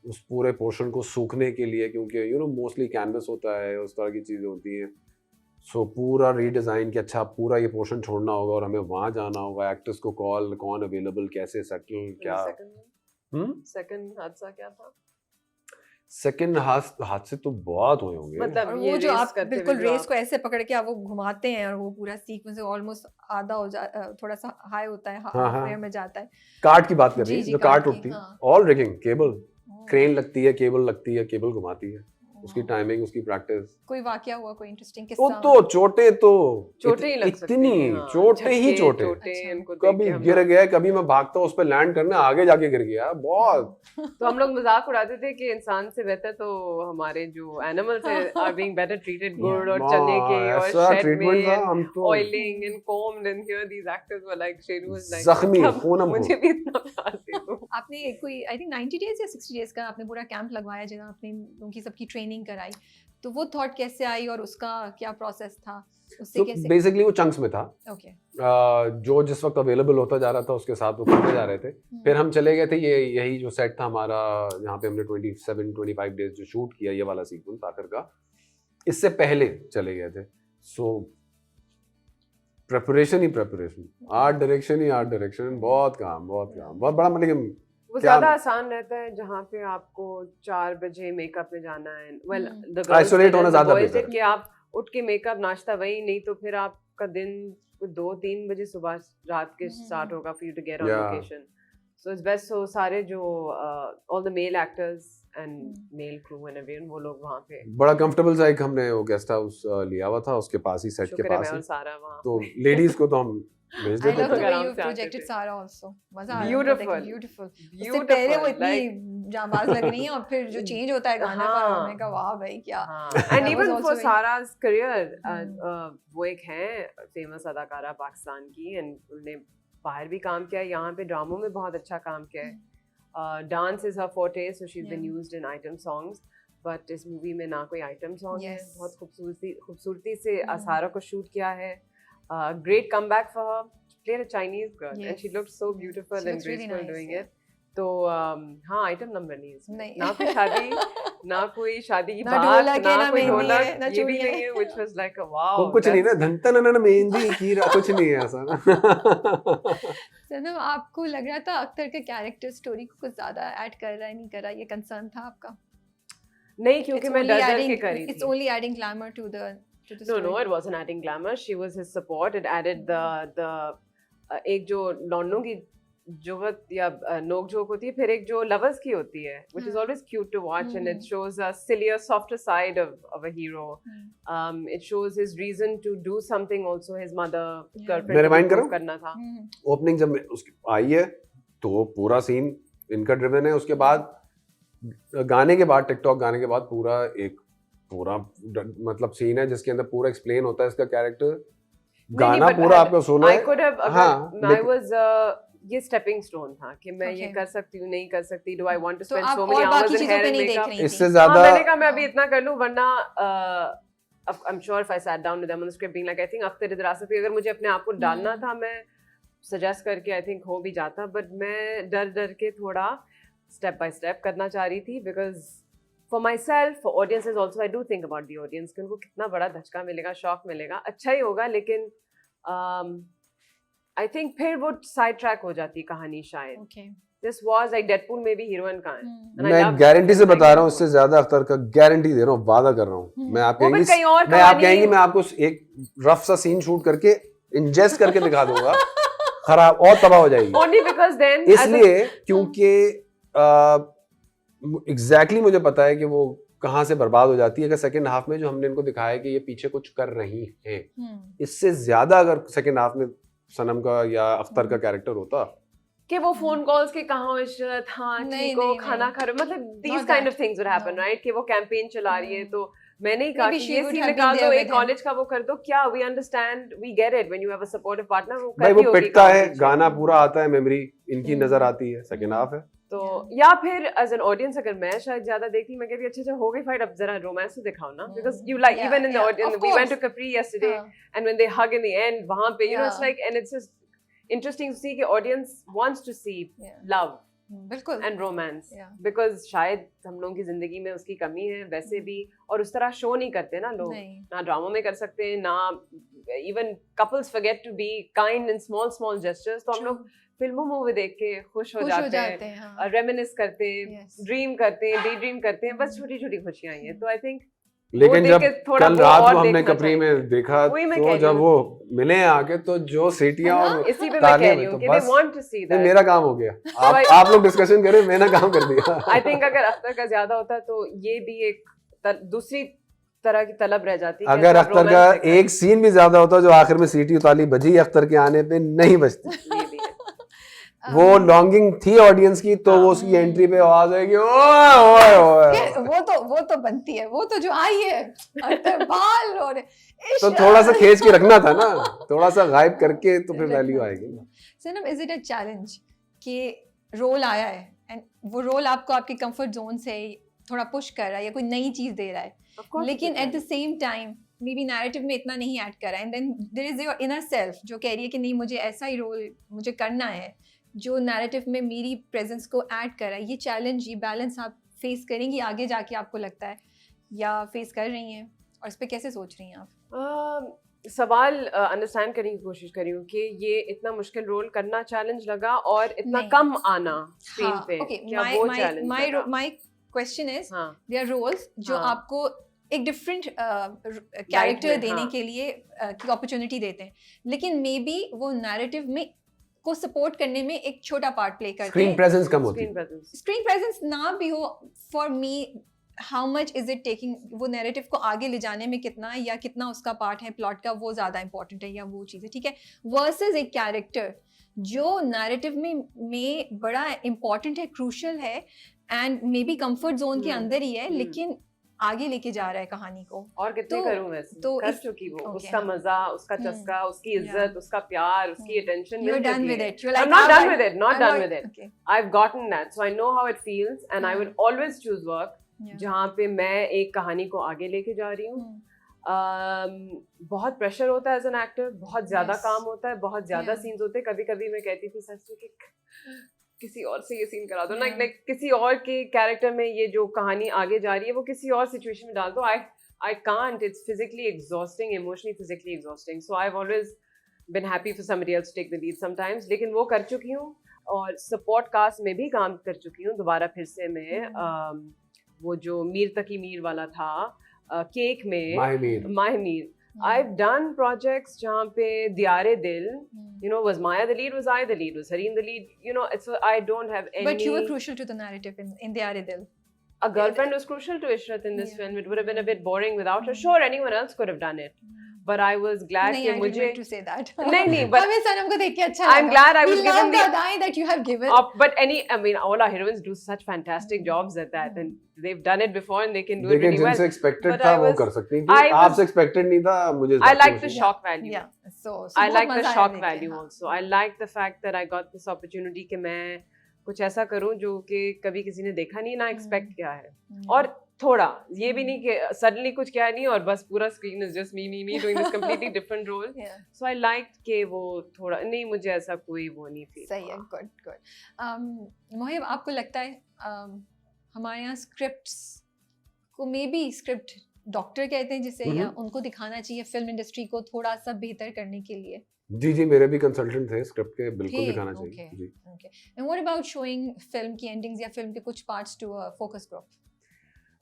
B: उस पूरे पोर्शन को सूखने के लिए, क्योंकि मोस्टली कैनवस होता है, उस तरह की चीज़ें होती हैं। सो पूरा रीडिज़ाइन कि अच्छा पूरा ये पोर्शन छोड़ना होगा और हमें वहाँ जाना होगा, एक्टर्स को कॉल, कौन अवेलेबल, कैसे सेटल, क्या।
C: सेकंड हादसा क्या था?
B: सेकंड हादसे तो बहुत हुए होंगे।
C: मतलब
A: और
C: ये
A: वो जो
C: रेस
A: आप
C: करते
A: बिल्कुल
C: हुए जो
A: रेस
C: आप-
A: को ऐसे पकड़ के आप वो घुमाते हैं और वो पूरा सीक्वेंस ऑलमोस्ट आधा हो जा, थोड़ा सा हाई होता है,
B: हाँ, हाँ।
A: एयर में जाता है।
B: कार्ट की बात कर रही
A: जी,
B: है,
A: जी,
B: जो
A: कार्ट
B: कार्ट
A: की,
B: उठती है,
A: हाँ।
B: ऑल रिगिंग, केबल, क्रेन लगती है, केबल लगती है, केबल घुमाती है। उसकी टाइमिंग, उसकी प्रैक्टिस।
A: कोई वाकया हुआ, कोई इंटरेस्टिंग
B: वो
A: किस्सा?
B: तो चोटे तो
C: चोटें ही लग सकती
B: इतनी
C: हैं, हाँ,
B: चोटे ही
C: झटके,
B: चोटे।
A: अच्छा।
C: इनको देख
B: कभी
C: के हम
B: गिर
C: लोग-
B: गया, कभी मैं भागता हूँ उस पर लैंड करने, आगे जाके गिर गया बहुत।
C: तो हम लोग मजाक उड़ाते थे कि इंसान से बेहतर तो हमारे जो एनिमल्स हैं are being better treated good, और चने के और
B: ऐसा
C: शेड
B: ट्रीटमेंट था,
C: में
B: हम तो
C: oiling and combed, and here these actors were like, Sheru was like,
B: जख्मी,
C: मतलब
B: खूनम खून।
C: मुझे भी इतना प्यार दे दो।
A: आपने कोई आई थिंक 90 डेज या 60 डेज का आपने पूरा कैंप लगवाया जहाँ आपने उनकी सबकी ट्रेनिंग कराई, तो वो थॉट कैसे आई और उसका क्या प्रोसेस था, उससे
B: तो
A: कैसे?
B: बेसिकली वो चंक्स में था,
A: ओके।
B: जो जिस वक्त अवेलेबल होता जा रहा था उसके साथ वो करते जा रहे थे। फिर हम चले गए थे, यही जो सेट था हमारा, यहाँ पे हमने 27-25 डेज जो शूट किया, ये वाला सीक्वेंस आखिर का, इससे पहले चले गए थे। सो प्रेपरेशन ही प्रेपरेशन, आर्ट डायरेक्शन ही आर्ट डायरेक्शन, बहुत काम, बहुत बड़ा, मतलब
C: वो
B: क्या-
C: ज्यादा आसान रहता है जहाँ पे आपको 4 बजे मेकअप में जाना है, वेल द
B: Isolate होना ज्यादा
C: बॉयज
B: बेहतर है।
C: कि आप उठ के मेकअप नाश्ता वही, नहीं तो फिर आपका दिन 2-3 बजे सुबह रात के स्टार्ट होगा for you to get on
B: Yeah.
C: Location. So it's best, so सारे जो all the male actors and male crew and everyone, वो लोग वहाँ पे,
B: बड़ा कंफर्टेबल सा एक हमने वो गेस्ट हाउस लिया हुआ था, उसके पास ही, सेट के
C: शुक्र है
B: पास
C: मैं और
B: ही।
C: सारा वहाँ
B: तो लेडीज को तो हम भेज
A: आई
B: देते
A: लव द
B: थे।
A: वे
C: आराम
A: यू
C: से आते
A: प्रोजेक्टेड
C: थे।
A: सारा आल्सो, मजा आया।
C: Beautiful.
A: ब्यूटीफुल। उससे पहले वो इतनी जांबाज लग रही है और फिर जो चेंज होता है गाना का,
C: हाँ।
A: मैंने कहा वाह भाई क्या।
C: And
A: That was
C: even
A: also
C: for
A: very-
C: सारा's career,
A: Hmm.
C: वो एक है फेमस अदाकारा पाकिस्तान की, एंड उन्होंने बाहर भी काम किया है, यहाँ पे ड्रामों में बहुत अच्छा काम किया है। Dance is her forte, so she is been
A: Yeah.
C: Used in item songs, but इस मूवी में ना कोई आइटम सॉन्ग है।
A: Yes.
C: बहुत खूबसूरती से
A: Hmm.
C: असारा को शूट किया है। Great comeback for her, played a Chinese girl and she
A: Yes.
C: looked so beautiful
A: She
C: and
A: looks really
C: graceful
A: nice,
C: doing
A: yeah.
C: it. तो हाँ, आइटम नंबर नहीं है इसमें।
A: नहीं।
C: ना कोई शादी, ना कोई शादी की
A: ना
C: बात,
A: ढोलक है,
C: ना
A: ना
C: कोई
A: मेहंदी
C: ढोलक,
A: है, ना
C: ये भी
A: चूड़ियाँ
C: नहीं है, which was like a wow,
B: कुछ नहीं ना,
C: that's-
B: धनतन ना मेहंदी की कुछ नहीं है ऐसा ना।
A: सनम, आपको लग रहा था अख्तर के कैरेक्टर स्टोरी को कुछ ज्यादा ऐड कर रहा है, नहीं कर रहा, ये कंसर्न था आपका?
C: नहीं, क्योंकि मैं डर डर के करी
A: इट्स
C: थी।
A: Only adding glamour to the
C: No, it wasn't adding glamour. She was his support. It added the एक जो लौंडों की जुगत या नोक झोंक होती है, फिर एक जो लवर्स की होती है, which is
A: हाँ।
C: always cute to watch, and it shows a sillier, softer side of a hero. It shows his reason to do something also. His mother,
A: Yeah.
C: girlfriend
B: मैं
C: को
B: remind
C: prove
B: करूं?
C: करना था।
B: Opening जब उसकी आई है तो पूरा सीन इनका ड्रिवन है, उसके बाद गाने के बाद, टिकटॉक गाने के बाद पूरा मतलब सीन है जिसके अंदर पूरा एक्सप्लेन होता है इसका कैरेक्टर। गाना
C: but
B: पूरा आपको सुना
C: I
B: है।
C: could have,
B: हाँ,
C: I
B: लेकिन-
C: was ये स्टेपिंग स्टोन था कि मैं ये
A: Okay.
C: कर सकती हूँ, नहीं कर सकती, do I want to
A: तो
C: spend
A: आप
C: so many
A: और
C: hours
A: बाकी
C: in
A: चीजों
C: hair
A: पे
C: and
A: नहीं देख
C: makeup?
A: रही थी?
B: इससे
C: हाँ,
B: ज्यादा
C: मैंने कहा मैं अभी इतना कर लूं, वरना I'm sure if I sat down with them on the script being like, I think Akhtar इधर आ सकती है, अगर मुझे अपने आप को डालना था, मैं सजेस्ट करके I think हो भी जाता, बट मैं डर डर के थोड़ा स्टेप बाय स्टेप करना चाह रही थी, because for my self, for audiences also, I do think about the audience कि उनको कितना बड़ा धचका मिलेगा, शॉक मिलेगा, अच्छा ही होगा, लेकिन आई थिंक फिर वो साइड ट्रैक हो जाती कहानी शायद।
A: Okay.
C: This was like Deadpool में भी हीरोइन का है, And I
B: मैं
C: love
B: गारंटी से
C: films like
B: बता रहा हूँ,
C: Deadpool.
B: इससे ज्यादा अख्तर का गारंटी दे रहा हूँ, वादा कर रहा हूँ। मैं आप
C: वो भी
B: कहेंगी,
C: कहीं और
B: मैं आप
C: कहानी-
B: कहेंगी मैं आपको एक रफ सा सीन शूट करके इंजेस्ट करके दिखा दूंगा, खराब और तबाह हो जाएगी।
C: Only because then as a-
B: इसलिए क्योंकि एग्जैक्टली मुझे पता है कि वो कहाँ से बर्बाद हो जाती है। अगर सेकंड हाफ में जो हमने इनको दिखाया कि ये पीछे कुछ कर रही है, इससे ज्यादा अगर सेकंड हाफ में सनम का या अख्तर का कैरेक्टर होता,
C: कि वो फोन कॉल्स के कहाँ हो, इशरत, हाँ
A: नहीं,
C: ठीक हो,
A: नहीं,
C: खाना
A: नहीं।
C: खा रहे हो, मतलब these
A: Not
C: kind
A: that.
C: of things would happen,
A: No.
C: right? कि वो कैंपेन चला रही है, तो मैंने ही कहा
A: Maybe
C: कि
A: she
C: ये
A: would
C: सीन
A: have been
C: निकाल दो,
A: there
C: एक
A: with him.
C: कॉलेज का वो कर दो, क्या we understand, we get it when you have a supportive partner, वो
B: भाई
C: करती
B: वो
C: होगी
B: पिटता
C: काम
B: है,
C: पीछे।
B: गाना पूरा आता है, मेमोरी इनकी नजर आती है, सेकंड हाफ है।
C: तो या फिर एज एन ऑडियंस अगर मैं शायद ज्यादा देखती, मैं कहती अच्छा हो गई फाइट, अब जरा रोमांस तो दिखाओ ना, because you like
A: Yeah,
C: even in the
A: yeah,
C: audience,
A: of
C: we went to
A: course.
C: Capri yesterday
A: हाँ.
C: and when they hug in the end, वहां पे you know it's
A: Yeah.
C: like, and it's just interesting to see कि audience wants to see
A: Yeah.
C: love
A: बिल्कुल।
C: and romance,
A: Yeah.
C: because शायद हम लोगों की जिंदगी में उसकी कमी है वैसे भी, और उस तरह शो नहीं करते ना लोग,
A: नहीं।
C: ना ड्रामा में कर सकते, ना even couples forget to be kind in small gestures, तो हम लोग फिल्मों में देख के खुश हो जाते हैं,
A: हाँ।
C: रेमिनिस करते हैं,
A: Yes.
C: ड्रीम करते हैं, डे ड्रीम करते हैं, बस छोटी छोटी खुशियां ही हैं। तो आई थिंक
B: लेकिन
C: देख
B: जब
C: के थोड़ा
B: कल
C: वो
B: रात
C: और
B: को हमने
C: देखना
B: कपरी में
C: चाहिए।
B: देखा,
C: वही मैं
B: तो
C: कह रही
B: जब
C: हूँ।
B: वो मिले हैं आके, तो जो सीटियां
A: है ना?
B: और
C: इसी पे मैं
B: तालियां
C: कह रही
B: में,
C: हूँ
B: तो
C: कि they
B: बस
C: want to see
B: नहीं,
C: that.
B: मेरा काम हो गया।
C: I-
B: आप लोग डिस्कशन करें, मैंने काम कर दिया।
C: आई थिंक अगर अख्तर का ज्यादा होता तो ये भी एक दूसरी तरह की तलब रह जाती है।
B: अगर अख्तर का एक सीन भी ज्यादा होता जो आखिर में सीटी ताली बजी अख्तर के आने पे नहीं बजती,
C: ये भी है।
B: वो लॉन्गिंग थी ऑडियंस की, तो वो उसकी एंट्री पे आवाज आएगी ओए ओए ओए,
A: वो तो बनती है, वो तो जो आई है अख्तर बाल और
B: तो थोड़ा सा खींच के रखना था ना, थोड़ा सा गायब करके तो फिर वैल्यू आएगी ना।
A: सनम, इज इट अ चैलेंज कि रोल आया है एंड वो रोल आपको आपके कंफर्ट जोन से थोड़ा पुश कर रहा है या कोई नई चीज दे रहा है, लेकिन at the same time maybe narrative में इतना नहीं ऐड कर रहा है, and then there is your inner self जो कह रही है कि नहीं मुझे ऐसा ही रोल मुझे करना है जो नैरेटिव में मेरी प्रेजेंस को ऐड कर रहा है। ये चैलेंज, ये बैलेंस आप फेस करेंगी आगे जाके, आपको लगता है, या फेस कर रही हैं, और इस पे कैसे सोच रही हैं आप?
C: सवाल अंडरस्टैंड करने की कोशिश कर रही हूँ कि ये इतना मुश्किल रोल करना चैलेंज लगा और इतना
A: नहीं।
C: कम आना स्क्रीन
A: हाँ,
C: पे,
A: okay,
C: क्या वो चैलेंज लगा?
A: my question is,
C: हाँ,
A: there are roles जो
C: हाँ।
A: आपको एक डिफरेंट कैरेक्टर
C: में,
A: देने
C: हाँ।
A: के लिए की अपॉर्चुनिटी देते हैं, लेकिन मे बी वो नैरेटिव में को सपोर्ट करने में एक छोटा पार्ट प्ले करते
B: स्क्रीन
A: हैं।
B: प्रेजेंस कम होती
C: स्क्रीन
B: है।
C: प्रेजेंस।
A: स्क्रीन प्रेजेंस ना भी हो, for me how much is it taking, वो नैरेटिव को आगे ले जाने में कितना या कितना उसका पार्ट है प्लॉट का, वो ज़्यादा इंपॉर्टेंट है या वो चीज़ है, ठीक है, वर्सेस एक कैरेक्टर जो नैरेटिव में बड़ा इंपॉर्टेंट है, क्रूशल है, and may be comfort zone के अंदर ही है, लेकिन आगे लेके जा रहा है कहानी को।
C: और कितने
A: तो-
C: करूं वैसे,
A: तो
C: कर
A: इस-
C: चुकी वो,
A: okay,
C: उसका
A: हाँ।
C: मजा, उसका चस्का, उसकी इज्जत, उसका प्यार, उसकी अटेंशन
A: You're
C: मिल
A: done
C: चुकी
A: with
C: है।
A: it. You're like,
C: I'm not
A: "अब
C: done
A: I-
C: with it, not
A: I'm
C: done
A: not-
C: with it.
A: Okay.
C: I've gotten that, so I know how it feels, and I
A: Yeah.
C: will always choose work
A: Yeah.
C: जहाँ पे मैं एक कहानी को आगे लेके जा रही हूँ। बहुत प्रेशर होता है एज एन एक्टर, बहुत ज्यादा
A: Yes.
C: काम होता है, बहुत ज्यादा
A: Yeah.
C: सीन्स होते हैं। कभी कभी मैं कहती थी सच में कि किसी और से ये सीन करा दो ना,
A: Yeah.
C: लाइक किसी और के कैरेक्टर में ये जो कहानी आगे जा रही है वो किसी और सिचुएशन में डाल दो। I can't, it's physically exhausting, emotionally, physically exhausting. So I've always been happy for somebody else to take the lead sometimes. लेकिन वो कर चुकी हूँ और सपोर्ट कास्ट में भी काम कर चुकी हूँ दोबारा फिर से मैं। वो जो मीर तकी मीर वाला था केक में, my Mir, I've done projects जहाँ पे दियारे दिल, you know, was Maya the lead, was I the lead, was Hareen the lead, you know, it's I don't have any.
A: But you were crucial to the narrative in Diyare Dil.
C: A girlfriend was crucial to Ishrat in this
A: Yeah.
C: film. It would have been a bit boring without her. Sure, anyone else could have done it, but I was glad
A: नहीं,
C: कि
A: I didn't
C: मुझे
A: mean to say that.
C: नहीं, but
A: हमें सनम को देख के अच्छा
C: I'm
A: लगा.
C: glad I was
A: We
C: given
A: love
C: the
A: the eye that you have given.
C: but I mean, all our heroines do such fantastic jobs at that, and they've done it before and they can do it
B: देखिए
C: really well.
B: जिनसे expected
C: But
B: था
C: I
B: वो
C: was-
B: कर सकती
C: I
B: थी,
C: was-
B: आपसे expected नहीं था, मुझे
C: I like the
B: खुशी।
C: shock value.
A: Yeah. So
C: I
A: बहुत
C: like the
A: मजा आया
C: shock
A: देख के,
C: value
A: हाँ.
C: also. I like the fact that I got this opportunity कि मैं कुछ ऐसा करूं जो कि कभी किसी ने देखा नहीं, ना एक्सपेक्ट किया है। और थोड़ा ये भी नहीं कि सडनली कुछ किया नहीं और बस पूरा screen is just me doing this completely different role.
A: Yeah.
C: So I like कि वो थोड़ा नहीं, मुझे ऐसा कोई वो नहीं फील
A: सही है, गुड। मोहिब, आपको लगता है हमारे यहाँ स्क्रिप्ट्स को मे बी स्क्रिप्ट डॉक्टर कहते हैं जिसे, या उनको दिखाना चाहिए फिल्म इंडस्ट्री को थोड़ा सा बेहतर करने के लिए?
B: जी मेरे भी कंसल्टेंट थे स्क्रिप्ट के, बिल्कुल
A: थे,
B: दिखाना चाहिए
A: okay.
B: जी।
A: Okay. And what about showing film की एंडिंग्स या फिल्म के कुछ parts to a focus group?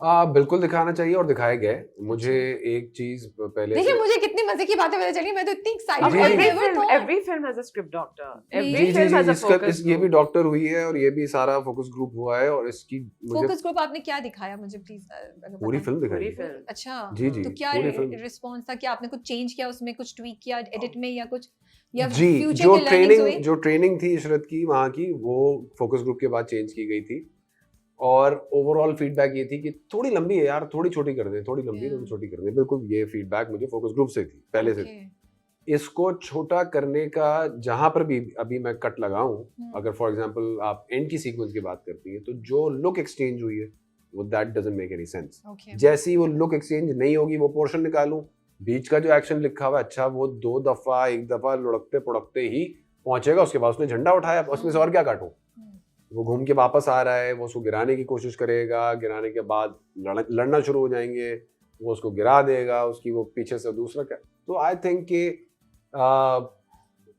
B: बिल्कुल दिखाना चाहिए और दिखाए गए। मुझे एक चीज पहले
A: देखिए
B: से-
A: मुझे कितनी मजे की बातें पता चली, मैं तो इतनी
C: अब
A: एक्साइटेड
B: जी, जी,
C: every film has a script doctor.
A: जी,
C: Every
B: जी
C: film has a
B: इसका
C: focus
B: ये भी
C: group.
B: डॉक्टर हुई है और ये भी सारा फोकस ग्रुप हुआ है, और इसकी मुझे
A: फोकस ग्रुप आपने क्या दिखाया मुझे प्लीज?
B: पूरी फिल्म
C: पूरी
B: दिखाई।
C: film.
A: अच्छा,
B: जी जी
A: तो क्या
B: पूरी फिल्म।
A: रिस्पॉन्स था? क्या आपने कुछ चेंज किया उसमें, कुछ ट्वीक किया एडिट में, या कुछ या
B: जी
A: फ्यूचर
B: जो
A: के लर्निंग्स हुए?
B: जो ट्रेनिंग थी इशरत की वहाँ की, वो फोकस ग्रुप के बाद चेंज की गई थी, और ओवरऑल फीडबैक ये थी कि थोड़ी लंबी है यार, थोड़ी छोटी कर दें, थोड़ी लंबी है, थोड़ी छोटी कर दें। बिल्कुल ये फीडबैक मुझे फोकस ग्रुप से थी पहले से। इसको छोटा करने का जहां पर भी अभी मैं कट लगाऊं, अगर फॉर एग्जांपल आप एंड की सीक्वेंस की बात करती हैं, तो जो लुक एक्सचेंज हुई है वो that doesn't make any sense. जैसी वो लुक एक्सचेंज नहीं होगी वो पोर्शन निकालूं, बीच का जो एक्शन लिखा हुआ है, अच्छा वो एक दफा लुढ़कते पुढ़कते ही पहुंचेगा, उसके बाद उसने झंडा उठाया, उसमें से और क्या काटूं? वो घूम के वापस आ रहा है, वो उसको गिराने की कोशिश करेगा, गिराने के बाद लड़ना शुरू हो जाएंगे, वो उसको गिरा देगा, उसकी वो पीछे से दूसरा क्या। तो आई थिंक कि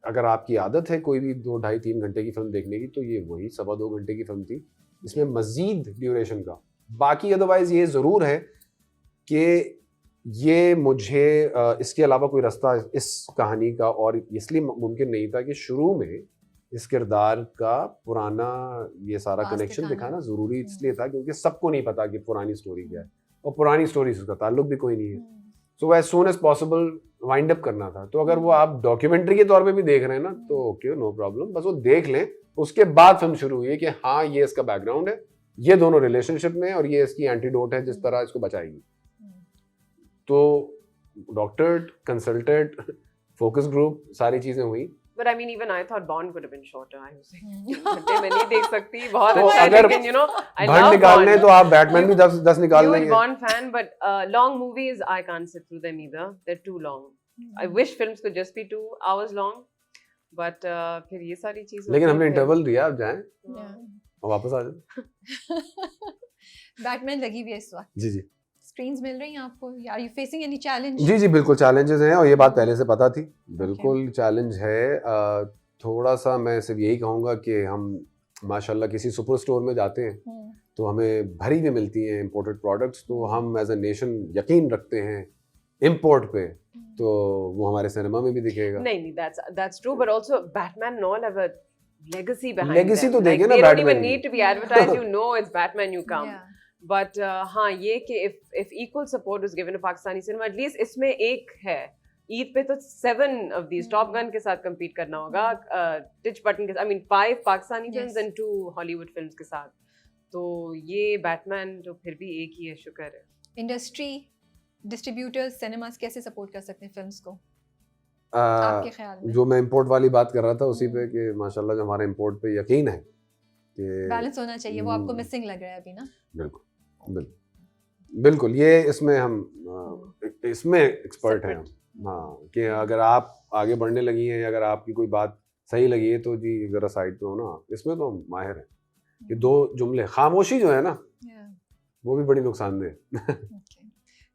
B: अगर आपकी आदत है कोई भी 2, 2.5, 3 घंटे की फिल्म देखने की, तो ये वही 2.25 घंटे की फिल्म थी, इसमें मजीद ड्यूरेशन का। बाकी अदरवाइज ये ज़रूर है कि ये मुझे इसके अलावा कोई रास्ता इस कहानी का और इसलिए मुमकिन नहीं था कि शुरू में इस किरदार का पुराना ये सारा
A: Past
B: कनेक्शन
A: दिखाना।
B: दिखाना ज़रूरी इसलिए था क्योंकि सबको नहीं पता कि पुरानी स्टोरी क्या है। और पुरानी स्टोरी से उसका ताल्लुक भी कोई नहीं है, so as soon as possible wind up करना था। तो अगर वो आप डॉक्यूमेंट्री के तौर पे भी देख रहे हैं ना तो ओके, नो प्रॉब्लम, बस वो देख लें। उसके बाद फिल्म शुरू हुई है कि हाँ ये इसका बैकग्राउंड है, ये दोनों रिलेशनशिप में, और ये इसकी एंटीडोट है जिस तरह इसको बचाएगी। तो डॉक्टर्ड, कंसल्टेड, फोकस ग्रुप, सारी चीजें हुई।
C: But I mean, even I thought Bond could have been shorter. I was like, घंटे में नहीं देख सकती, बहुत
B: तो
C: अच्छा है,
B: अगर
C: लेकिन you know, I
B: भंड
C: love
B: निकालने
C: Bond.
B: तो आप बैटमैन भी 10 निकाल
C: Huge
B: लेंगे।
C: Bond fan, but long movies I can't sit through them either. They're too long. I wish films could just be 2 hours long, but फिर ये सारी चीजें।
B: लेकिन हमने इंटरवल दिया, आप जाएं
A: Yeah.
B: और वापस आ जाए।
A: बैटमैन लगी हुई है इस वक्त,
B: जी जी
A: स्क्रीन्स मिल रही हैं आपको? Are you facing any challenge?
B: जी जी बिल्कुल चैलेंजेस हैं, और ये बात पहले से पता थी। बिल्कुल चैलेंज है। थोड़ा सा मैं सिर्फ यही कहूँगा कि हम माशाल्लाह किसी सुपर स्टोर में जाते हैं तो हमें भरी हुई मिलती हैं इंपोर्टेड प्रोडक्ट्स, तो हम एज अ नेशन यकीन रखते हैं इंपोर्ट पे, तो वो हमारे सिनेमा में भी दिखेगा।
C: नहीं, that's true, but also Batman and all have a legacy behind
B: Legacy
C: them.
B: तो
C: Like,
B: देखिए ना
C: they don't
B: Batman
C: even
B: की।
C: need to be advertised. You know it's Batman, you come.
A: Yeah.
C: But हाँ, ये कि if equal support was given to Pakistani cinema, at least इसमें एक है, ईद पे तो 7 of these Top Gun के साथ compete करना होगा, Titch Button के साथ, I mean 5 Pakistani films and 2 Hollywood films के साथ, तो ये Batman तो फिर भी एक ही है, शुक्र है।
A: इंडस्ट्री, डिस्ट्रीब्यूटर्स, सिनेमास कैसे सपोर्ट कर सकते हैं फिल्म्स को आपके ख्याल में?
B: जो मैं इंपोर्ट वाली बात कर रहा था उसी पे कि माशाल्लाह जो हमारे इंपोर्ट पे यकीन है कि
A: बैलेंस होना चाहिए, वो आपको मिसिंग लग रहा है अभी ना?
B: बिल्कुल बिल्कुल ये इसमें हम इसमें एक्सपर्ट हैं हम। हाँ, कि अगर आप आगे बढ़ने लगी हैं या अगर आपकी कोई बात सही लगी है तो जी जरा साइड पे हो ना, इसमें तो हम माहिर हैं। ये 2 जुमले, खामोशी जो है ना वो भी बड़ी नुकसानदेह।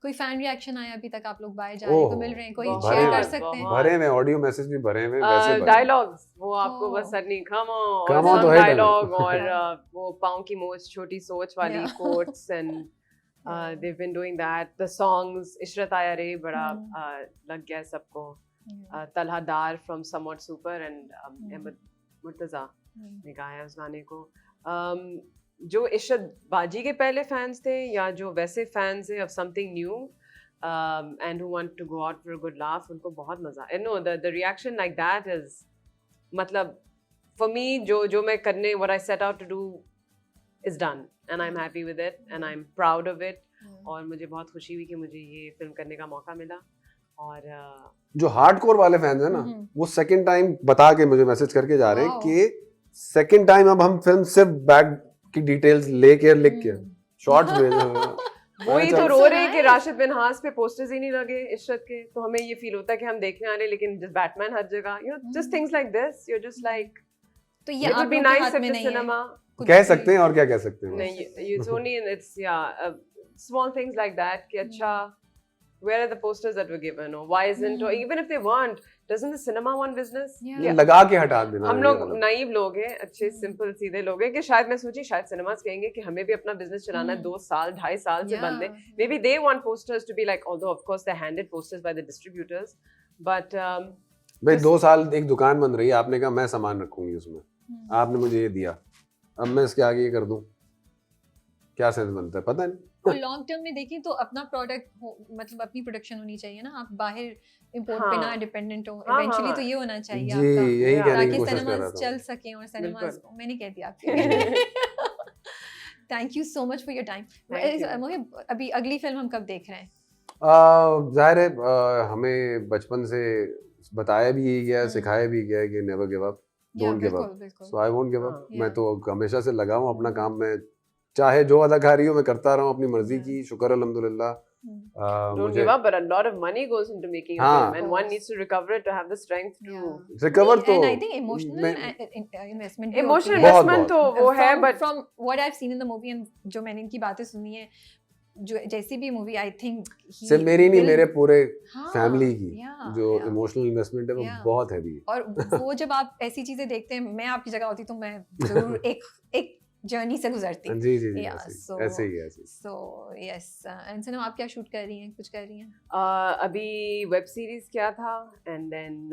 A: कोई फैन रिएक्शन आया अभी तक? आप लोग बाय जा रहे हैं, को मिल रहे हैं, कोई
C: बहुत,
A: शेयर कर सकते हैं?
B: भरे में ऑडियो मैसेज भी भरे में, वैसे भरे।
C: डायलॉग्स वो आपको बस नहीं, कम
B: Come on तो है
C: डायलॉग, और वो पाँव की मोच, छोटी सोच वाली quotes, and they've been doing that. The songs, Ishrat आया रे बड़ा लग गया सबको, तलहा दार from Somewhat Super and Ahmad Murtaza ने गाया उस गाने को। जो इशरत बाजी के पहले फैंस थे या जो वैसे फैंस हैं of something new and who want to go out for a good laugh, उनको बहुत मजा। And no, the reaction like that is, मतलब for me जो मैं करने, what I set out to do is done and I'm happy with it and I'm proud of it, और मुझे बहुत खुशी हुई कि मुझे ये फिल्म करने का मौका मिला। और
B: जो हार्डकोर वाले फैंस हैं ना वो सेकंड टाइम बता के मुझे मैसेज करके जा रहे हैं कि सेकंड टाइम अब हम फिल्म सिर्फ बैक की डिटेल्स लेके लिख के शॉर्ट्स भेज रहे हैं।
C: वही तो रो रहे हैं कि राशिद बिन हास पे पोस्टर्स ही नहीं लगे इशरत के, तो हमें ये फील होता है कि हम देखने आ रहे हैं लेकिन जस्ट बैटमैन हर जगह, you know, just things like this, you are just like,
A: तो ये आप
C: बी
A: लोगों के
C: नाइस
A: हाथ
C: इफ
A: में
C: द
A: नहीं है।
C: सिनेमा,
B: कह सकते हैं और क्या कह सकते हैं।
C: नहीं, it's only in it's small things like that कि अच्छा, where are the posters that were given, or why isn't, or even if they weren't, doesn't the cinema want business?
B: लगा के हटा देना।
C: हम लोग नाइव लोग हैं, अच्छे सिंपल सीधे लोग हैं कि शायद मैं सोची शायद सिनेमास कहेंगे कि हमें भी अपना बिजनेस चलाना है, 2 साल 2.5 साल से बंद है, maybe they want posters to be like, although of course they're handed posters by the distributors, but
B: भाई 2 साल एक दुकान बन रही है, आपने कहा मैं सामान रखूंगी उसमें, आपने मुझे ये दिया, अब मैं इसके आगे ये कर दूं, क्या सेंस बनता है? पता नहीं।
A: तो लॉन्ग टर्म में देखें तो अपना प्रोडक्ट मतलब अपनी प्रोडक्शन होनी चाहिए ना, आप बाहर इंपोर्ट पे ना डिपेंडेंट हो, इवेंचुअली तो ये होना चाहिए
B: जी, यही कहने की
A: ताकि
B: कोशिश कर रहा
A: सिनेमास
B: था।
A: चल सके, और सिनेमास को मैं नहीं कहती आपके। Thank you so much for your time. Mohib, अभी अगली फिल्म हम कब देख रहे हैं?
B: जाहिर है हमें बचपन से बताया भी यही गया, सिखाया भी गया कि never give up, don't give up, so I won't give up. मैं तो हमेशा से लगा हूं अपना काम में, चाहे जो अदाकारी हो मैं करता रहा हूं अपनी मर्जी की, शुक्र अल्हम्दुलिल्लाह।
C: don't give up, but a lot of money goes into making a film, and one needs to recover it to have the strength to
B: recover. तो
A: and I think emotional investment
C: तो वो है, but
A: from what I've seen in the movie and जो मैंने इनकी बातें सुनी है, जो जैसी भी मूवी, आई थिंक
B: सिर्फ मेरी नहीं, मेरे पूरे फैमिली की जो इमोशनल इन्वेस्टमेंट है वो बहुत हैवी है।
A: और वो जब आप ऐसी चीजें देखते हैं, मैं आपकी जगह होती तो मैं जरूर एक जर्नी से गुजरती।
B: जी जी जी, ऐसे ही है।
A: सो यस, एंड सिनेमा आप क्या शूट कर रही हैं, कुछ कर रही हैं?
C: अभी वेब सीरीज क्या था, and then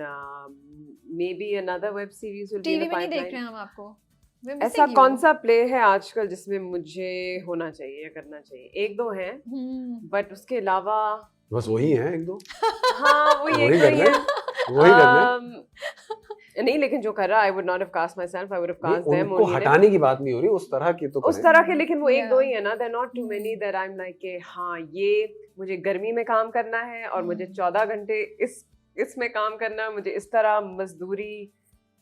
C: maybe another web series will be in the pipeline.
A: TV में नहीं देख रहे हैं हम आपको? We're
C: ऐसा
A: missing
C: कौन
A: you.
C: सा प्ले है आजकल जिसमें मुझे होना चाहिए या करना चाहिए? एक दो हैं, बट उसके अलावा
B: बस वही है एक दो,
C: हाँ वो
B: वही
C: एक दो ही
B: करना है,
C: हैं।
B: वही करना है।
C: नहीं, लेकिन जो कर रहा, I would not have cast myself, I would have
B: नहीं,
C: कास्ट देम
B: उनको
C: ओनली।
B: हटाने की बात नहीं हो रही, उस तरह की तो
C: उस
B: करें।
C: तरह के, लेकिन वो एक दो
A: Yeah.
C: ही है ना, there not too many that I am like के हाँ ये मुझे गर्मी में काम करना है और मुझे 14 घंटे इसमें काम करना है, मुझे इस तरह मजदूरी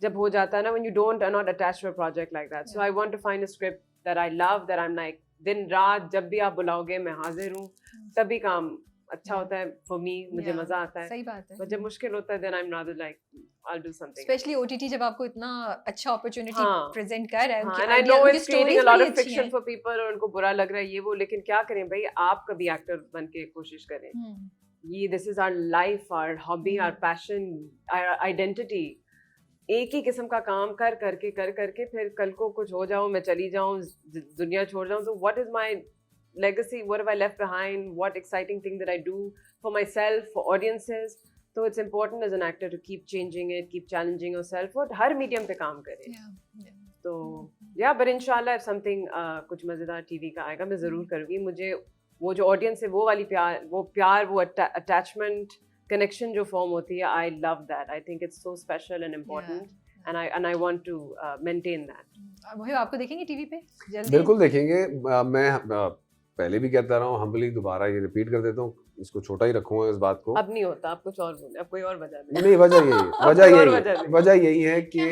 C: जब हो जाता है ना, when you don't are not attached to a project like that. So I want to find a script that I love, that I'm like दिन रात जब भी आप बुलाओगे मैं हाजिर हूँ, तभी काम अच्छा होता है for me, मुझे मजा आता है।
A: सही बात है।
C: पर जब मुश्किल होता है then I'm rather like I'll do something.
A: Especially OTT जब आपको इतना अच्छा opportunity
C: हाँ.
A: present कर रहा है,
C: हाँ,
A: उनकी
C: and I
A: idea-
C: know
A: उनकी
C: it's creating a
A: stories
C: lot
A: बड़ी
C: of
A: अच्छी
C: fiction
A: हैं।
C: for people और उनको बुरा लग रहा है ये वो, लेकिन क्या करें भाई, आप कभी एक्टर बन के कोशिश करें। ये this is our life, our hobby, our passion, our identity. एक ही किस्म का काम कर करके फिर कल को कुछ हो जाऊं, मैं चली जाऊं, दुनिया छोड़ जाऊं, तो what is my legacy, what have I left behind, what exciting thing that I do for myself, for audiences. So it's important as an actor to keep changing it, keep challenging yourself और हर medium पे काम करें। तो yeah, but inshallah if something कुछ मजेदार TV का आएगा मैं जरूर करूँगी। मुझे वो जो ऑडियंस है वो वाली प्यार वो अटैचमेंट कनेक्शन जो फॉर्म होती है, I love that, I think it's so special and important and I want to maintain that.
A: Mohib आपको देखेंगे टीवी पे जल्दी?
B: बिल्कुल देखेंगे। मैं पहले भी कहता रहा हूँ, हम्बली दोबारा ये रिपीट कर देता हूँ, इसको छोटा ही रखूंगा इस बात को।
C: अब नहीं होता, आप कुछ और बोले, अब कोई और वजह नहीं।
B: नहीं, वजह यही है कि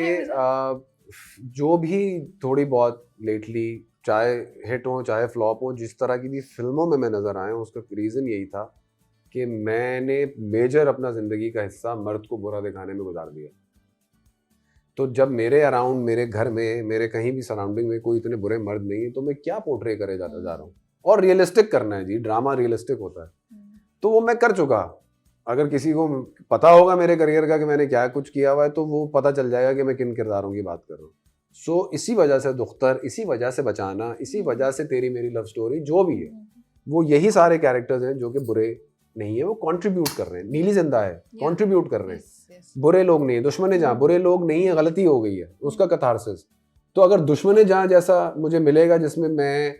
B: जो भी थोड़ी बहुत लेटली चाहे हिट हो चाहे फ्लॉप हो, जिस तरह की भी फिल्मों में मैं नजर आया हूँ, उसका रीजन यही था कि मैंने मेजर अपना जिंदगी का हिस्सा मर्द को बुरा दिखाने में गुजार दिया। तो जब मेरे अराउंड, मेरे घर में, मेरे कहीं भी सराउंडिंग में कोई इतने बुरे मर्द नहीं है, तो मैं क्या पोर्ट्रे करे जा रहा हूँ। और रियलिस्टिक करना है जी, ड्रामा रियलिस्टिक होता है, तो वो मैं कर चुका। अगर किसी को पता होगा मेरे करियर का कि मैंने क्या कुछ किया हुआ है, तो वो पता चल जाएगा कि मैं किन किरदारों की बात कर रहा हूँ। सो इसी वजह से दुख्तर, इसी वजह से बचाना, इसी वजह से तेरी मेरी लव स्टोरी जो भी है, वो यही सारे कैरेक्टर्स हैं जो कि बुरे नहीं है, वो कंट्रीब्यूट कर रहे हैं। नीली जिंदा है, कंट्रीब्यूट कर रहे हैं, बुरे लोग नहीं है। दुश्मन जहां बुरे लोग नहीं है, गलती हो गई है, उसका कथारसिस। तो अगर दुश्मन जहां जैसा मुझे मिलेगा जिसमें मैं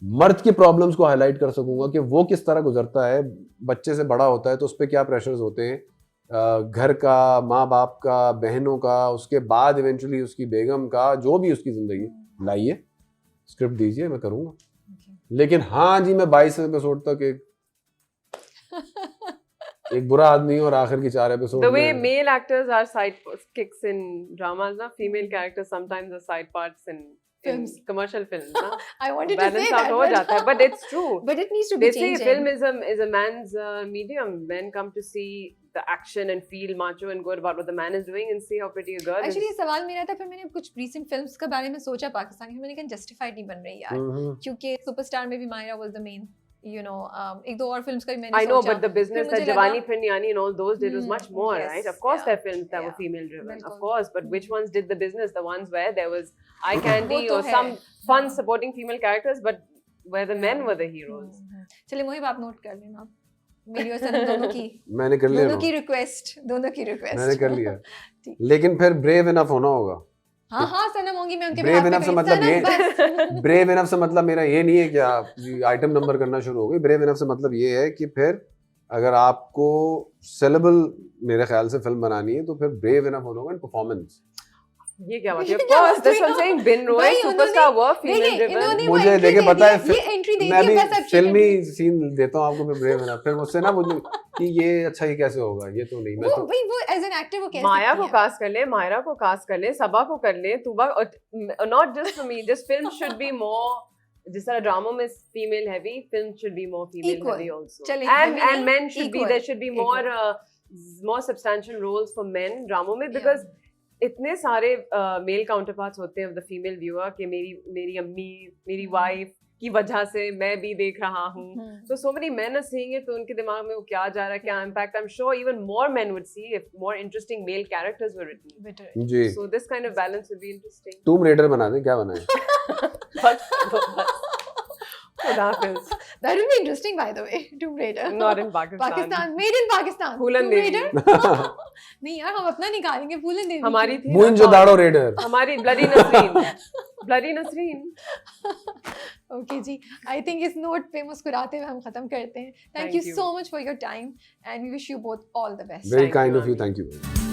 B: मर्द की प्रॉब्लम्स को हाईलाइट कर सकूंगा कि वो किस तरह गुजरता है, बच्चे से बड़ा होता है तो उस पर क्या प्रेशर्स होते हैं, घर का, माँ बाप का, बहनों का, उसके बाद इवेंचुअली उसकी बेगम का, जो भी उसकी जिंदगी, लाइए स्क्रिप्ट दीजिए, मैं करूंगा। लेकिन हाँ जी, मैं 22 एपिसोड तक एक बुरा आदमी और आखिर की 4 episode
C: The way male actors are sidekicks in dramas, na, female characters sometimes are side parts in
A: films,
C: commercial films, na.
A: I wanted to
C: Balance
A: say
C: out
A: that,
C: हो जाता है, but it's true.
A: But it needs to be
C: They say
A: changing.
C: film is a man's medium. Men come to see the action and feel macho and good about what the man is doing and see how pretty a girl
A: Actually,
C: is.
A: ये सवाल मेरा था, फिर मैंने कुछ recent films के बारे में सोचा पाकिस्तानी, मैंने कहा justified नहीं बन रही यार, क्योंकि सुपरस्टार में भी Myra was the main, you know, एक दो और films का भी मैंने
C: I know,
A: सोचा,
C: but the business that Jawani Phir Niani and all those did was much more,
A: yes,
C: right? Of course,
A: yeah,
C: there are films that were
A: yeah,
C: female driven, of
A: बिल्कुल।
C: course, but which ones did the business? The ones where there was eye candy
A: वो तो
C: or
A: है,
C: some fun
A: हाँ।
C: supporting female characters, but where the men were the heroes.
A: चलिए मोहिब आप note कर लेना, मेरी और सनम दोनों की
B: मैंने कर लिया,
A: दोनों की रिक्वेस्ट
B: मैंने कर लिया। लेकिन फिर ब्रेव इनफ होना होगा।
A: हाँ हाँ सनम होंगी, मैं उनके
B: ब्रेव
A: बिहाफ
B: इनफ
A: पे
B: से
A: करी,
B: मतलब ये,
A: सनम बस।
B: ब्रेव इनफ से मतलब मेरा ये नहीं है कि आप आइटम नंबर करना शुरू हो गई। ब्रेव इनफ से मतलब ये है कि फिर अगर आपको सेलेबल मेरे ख्याल से फिल्म बनानी है तो फिर ब्रेव इनफ होना होगा, परफॉर्मेंस।
C: ये क्या बात है? Of course, that's what I'm saying. Bin Roy, superstar were female driven.
B: मुझे देखे पता है,
A: ये एंट्री दे
B: मैं
A: दी
B: भी
A: बस, अब
B: फिल्मी सीन देता हूँ आपको, फिर ब्रेव इनफ, फिर मुझसे ना मुझे कि ये अच्छा, ये कैसे होगा, ये तो नहीं। मैं
A: वो
B: तो
A: भाई वो एज एन एक्टर वो कैसे
C: माया को कास्ट कर ले, मायरा को कास्ट कर ले, सबा को कर ले, तुबा, not just for me. Just film should be more, जिस तरह ड्रामा में female heavy, film should be more female
A: Equal.
C: heavy also.
A: चले,
C: And
A: heavy
C: and men should be,
A: equal.
C: there should be more substantial roles for men ड्रामों में, because इतने सारे mail counterparts होते हैं of the female viewer कि मेरी अम्मी, मेरी वाइफ की वजह से मैं भी देख रहा हूँ, so so many men are seeing it, तो उनके दिमाग में वो क्या जा रहा है, क्या impact, I'm sure even more men would see if more interesting male characters were written.
B: जी,
C: So this kind of balance would be interesting.
B: Tomb Raider बना दें, क्या बनाए?
A: That would be interesting, by the way. Tomb Raider.
C: Not in Pakistan.
A: Pakistan, made in Pakistan.
C: Phoolan
A: Tomb
C: Devi.
A: Raider? नहीं यार, हम अपना निकालेंगे, फूलन देवी।
C: हमारी थी
B: मोइंजोदाड़ो रेडर।
C: हमारी bloody Nasreen. Bloody Nasreen.
A: Okay जी, आई थिंक इस नोट पे मुस्कुराते हुए हम खत्म करते हैं. Thank
C: Thank
A: you
C: you.
A: So much for your time and we wish you both all the best.
B: Very
C: Thank
B: kind
C: you,
B: of you.
C: Ami.
B: Thank you.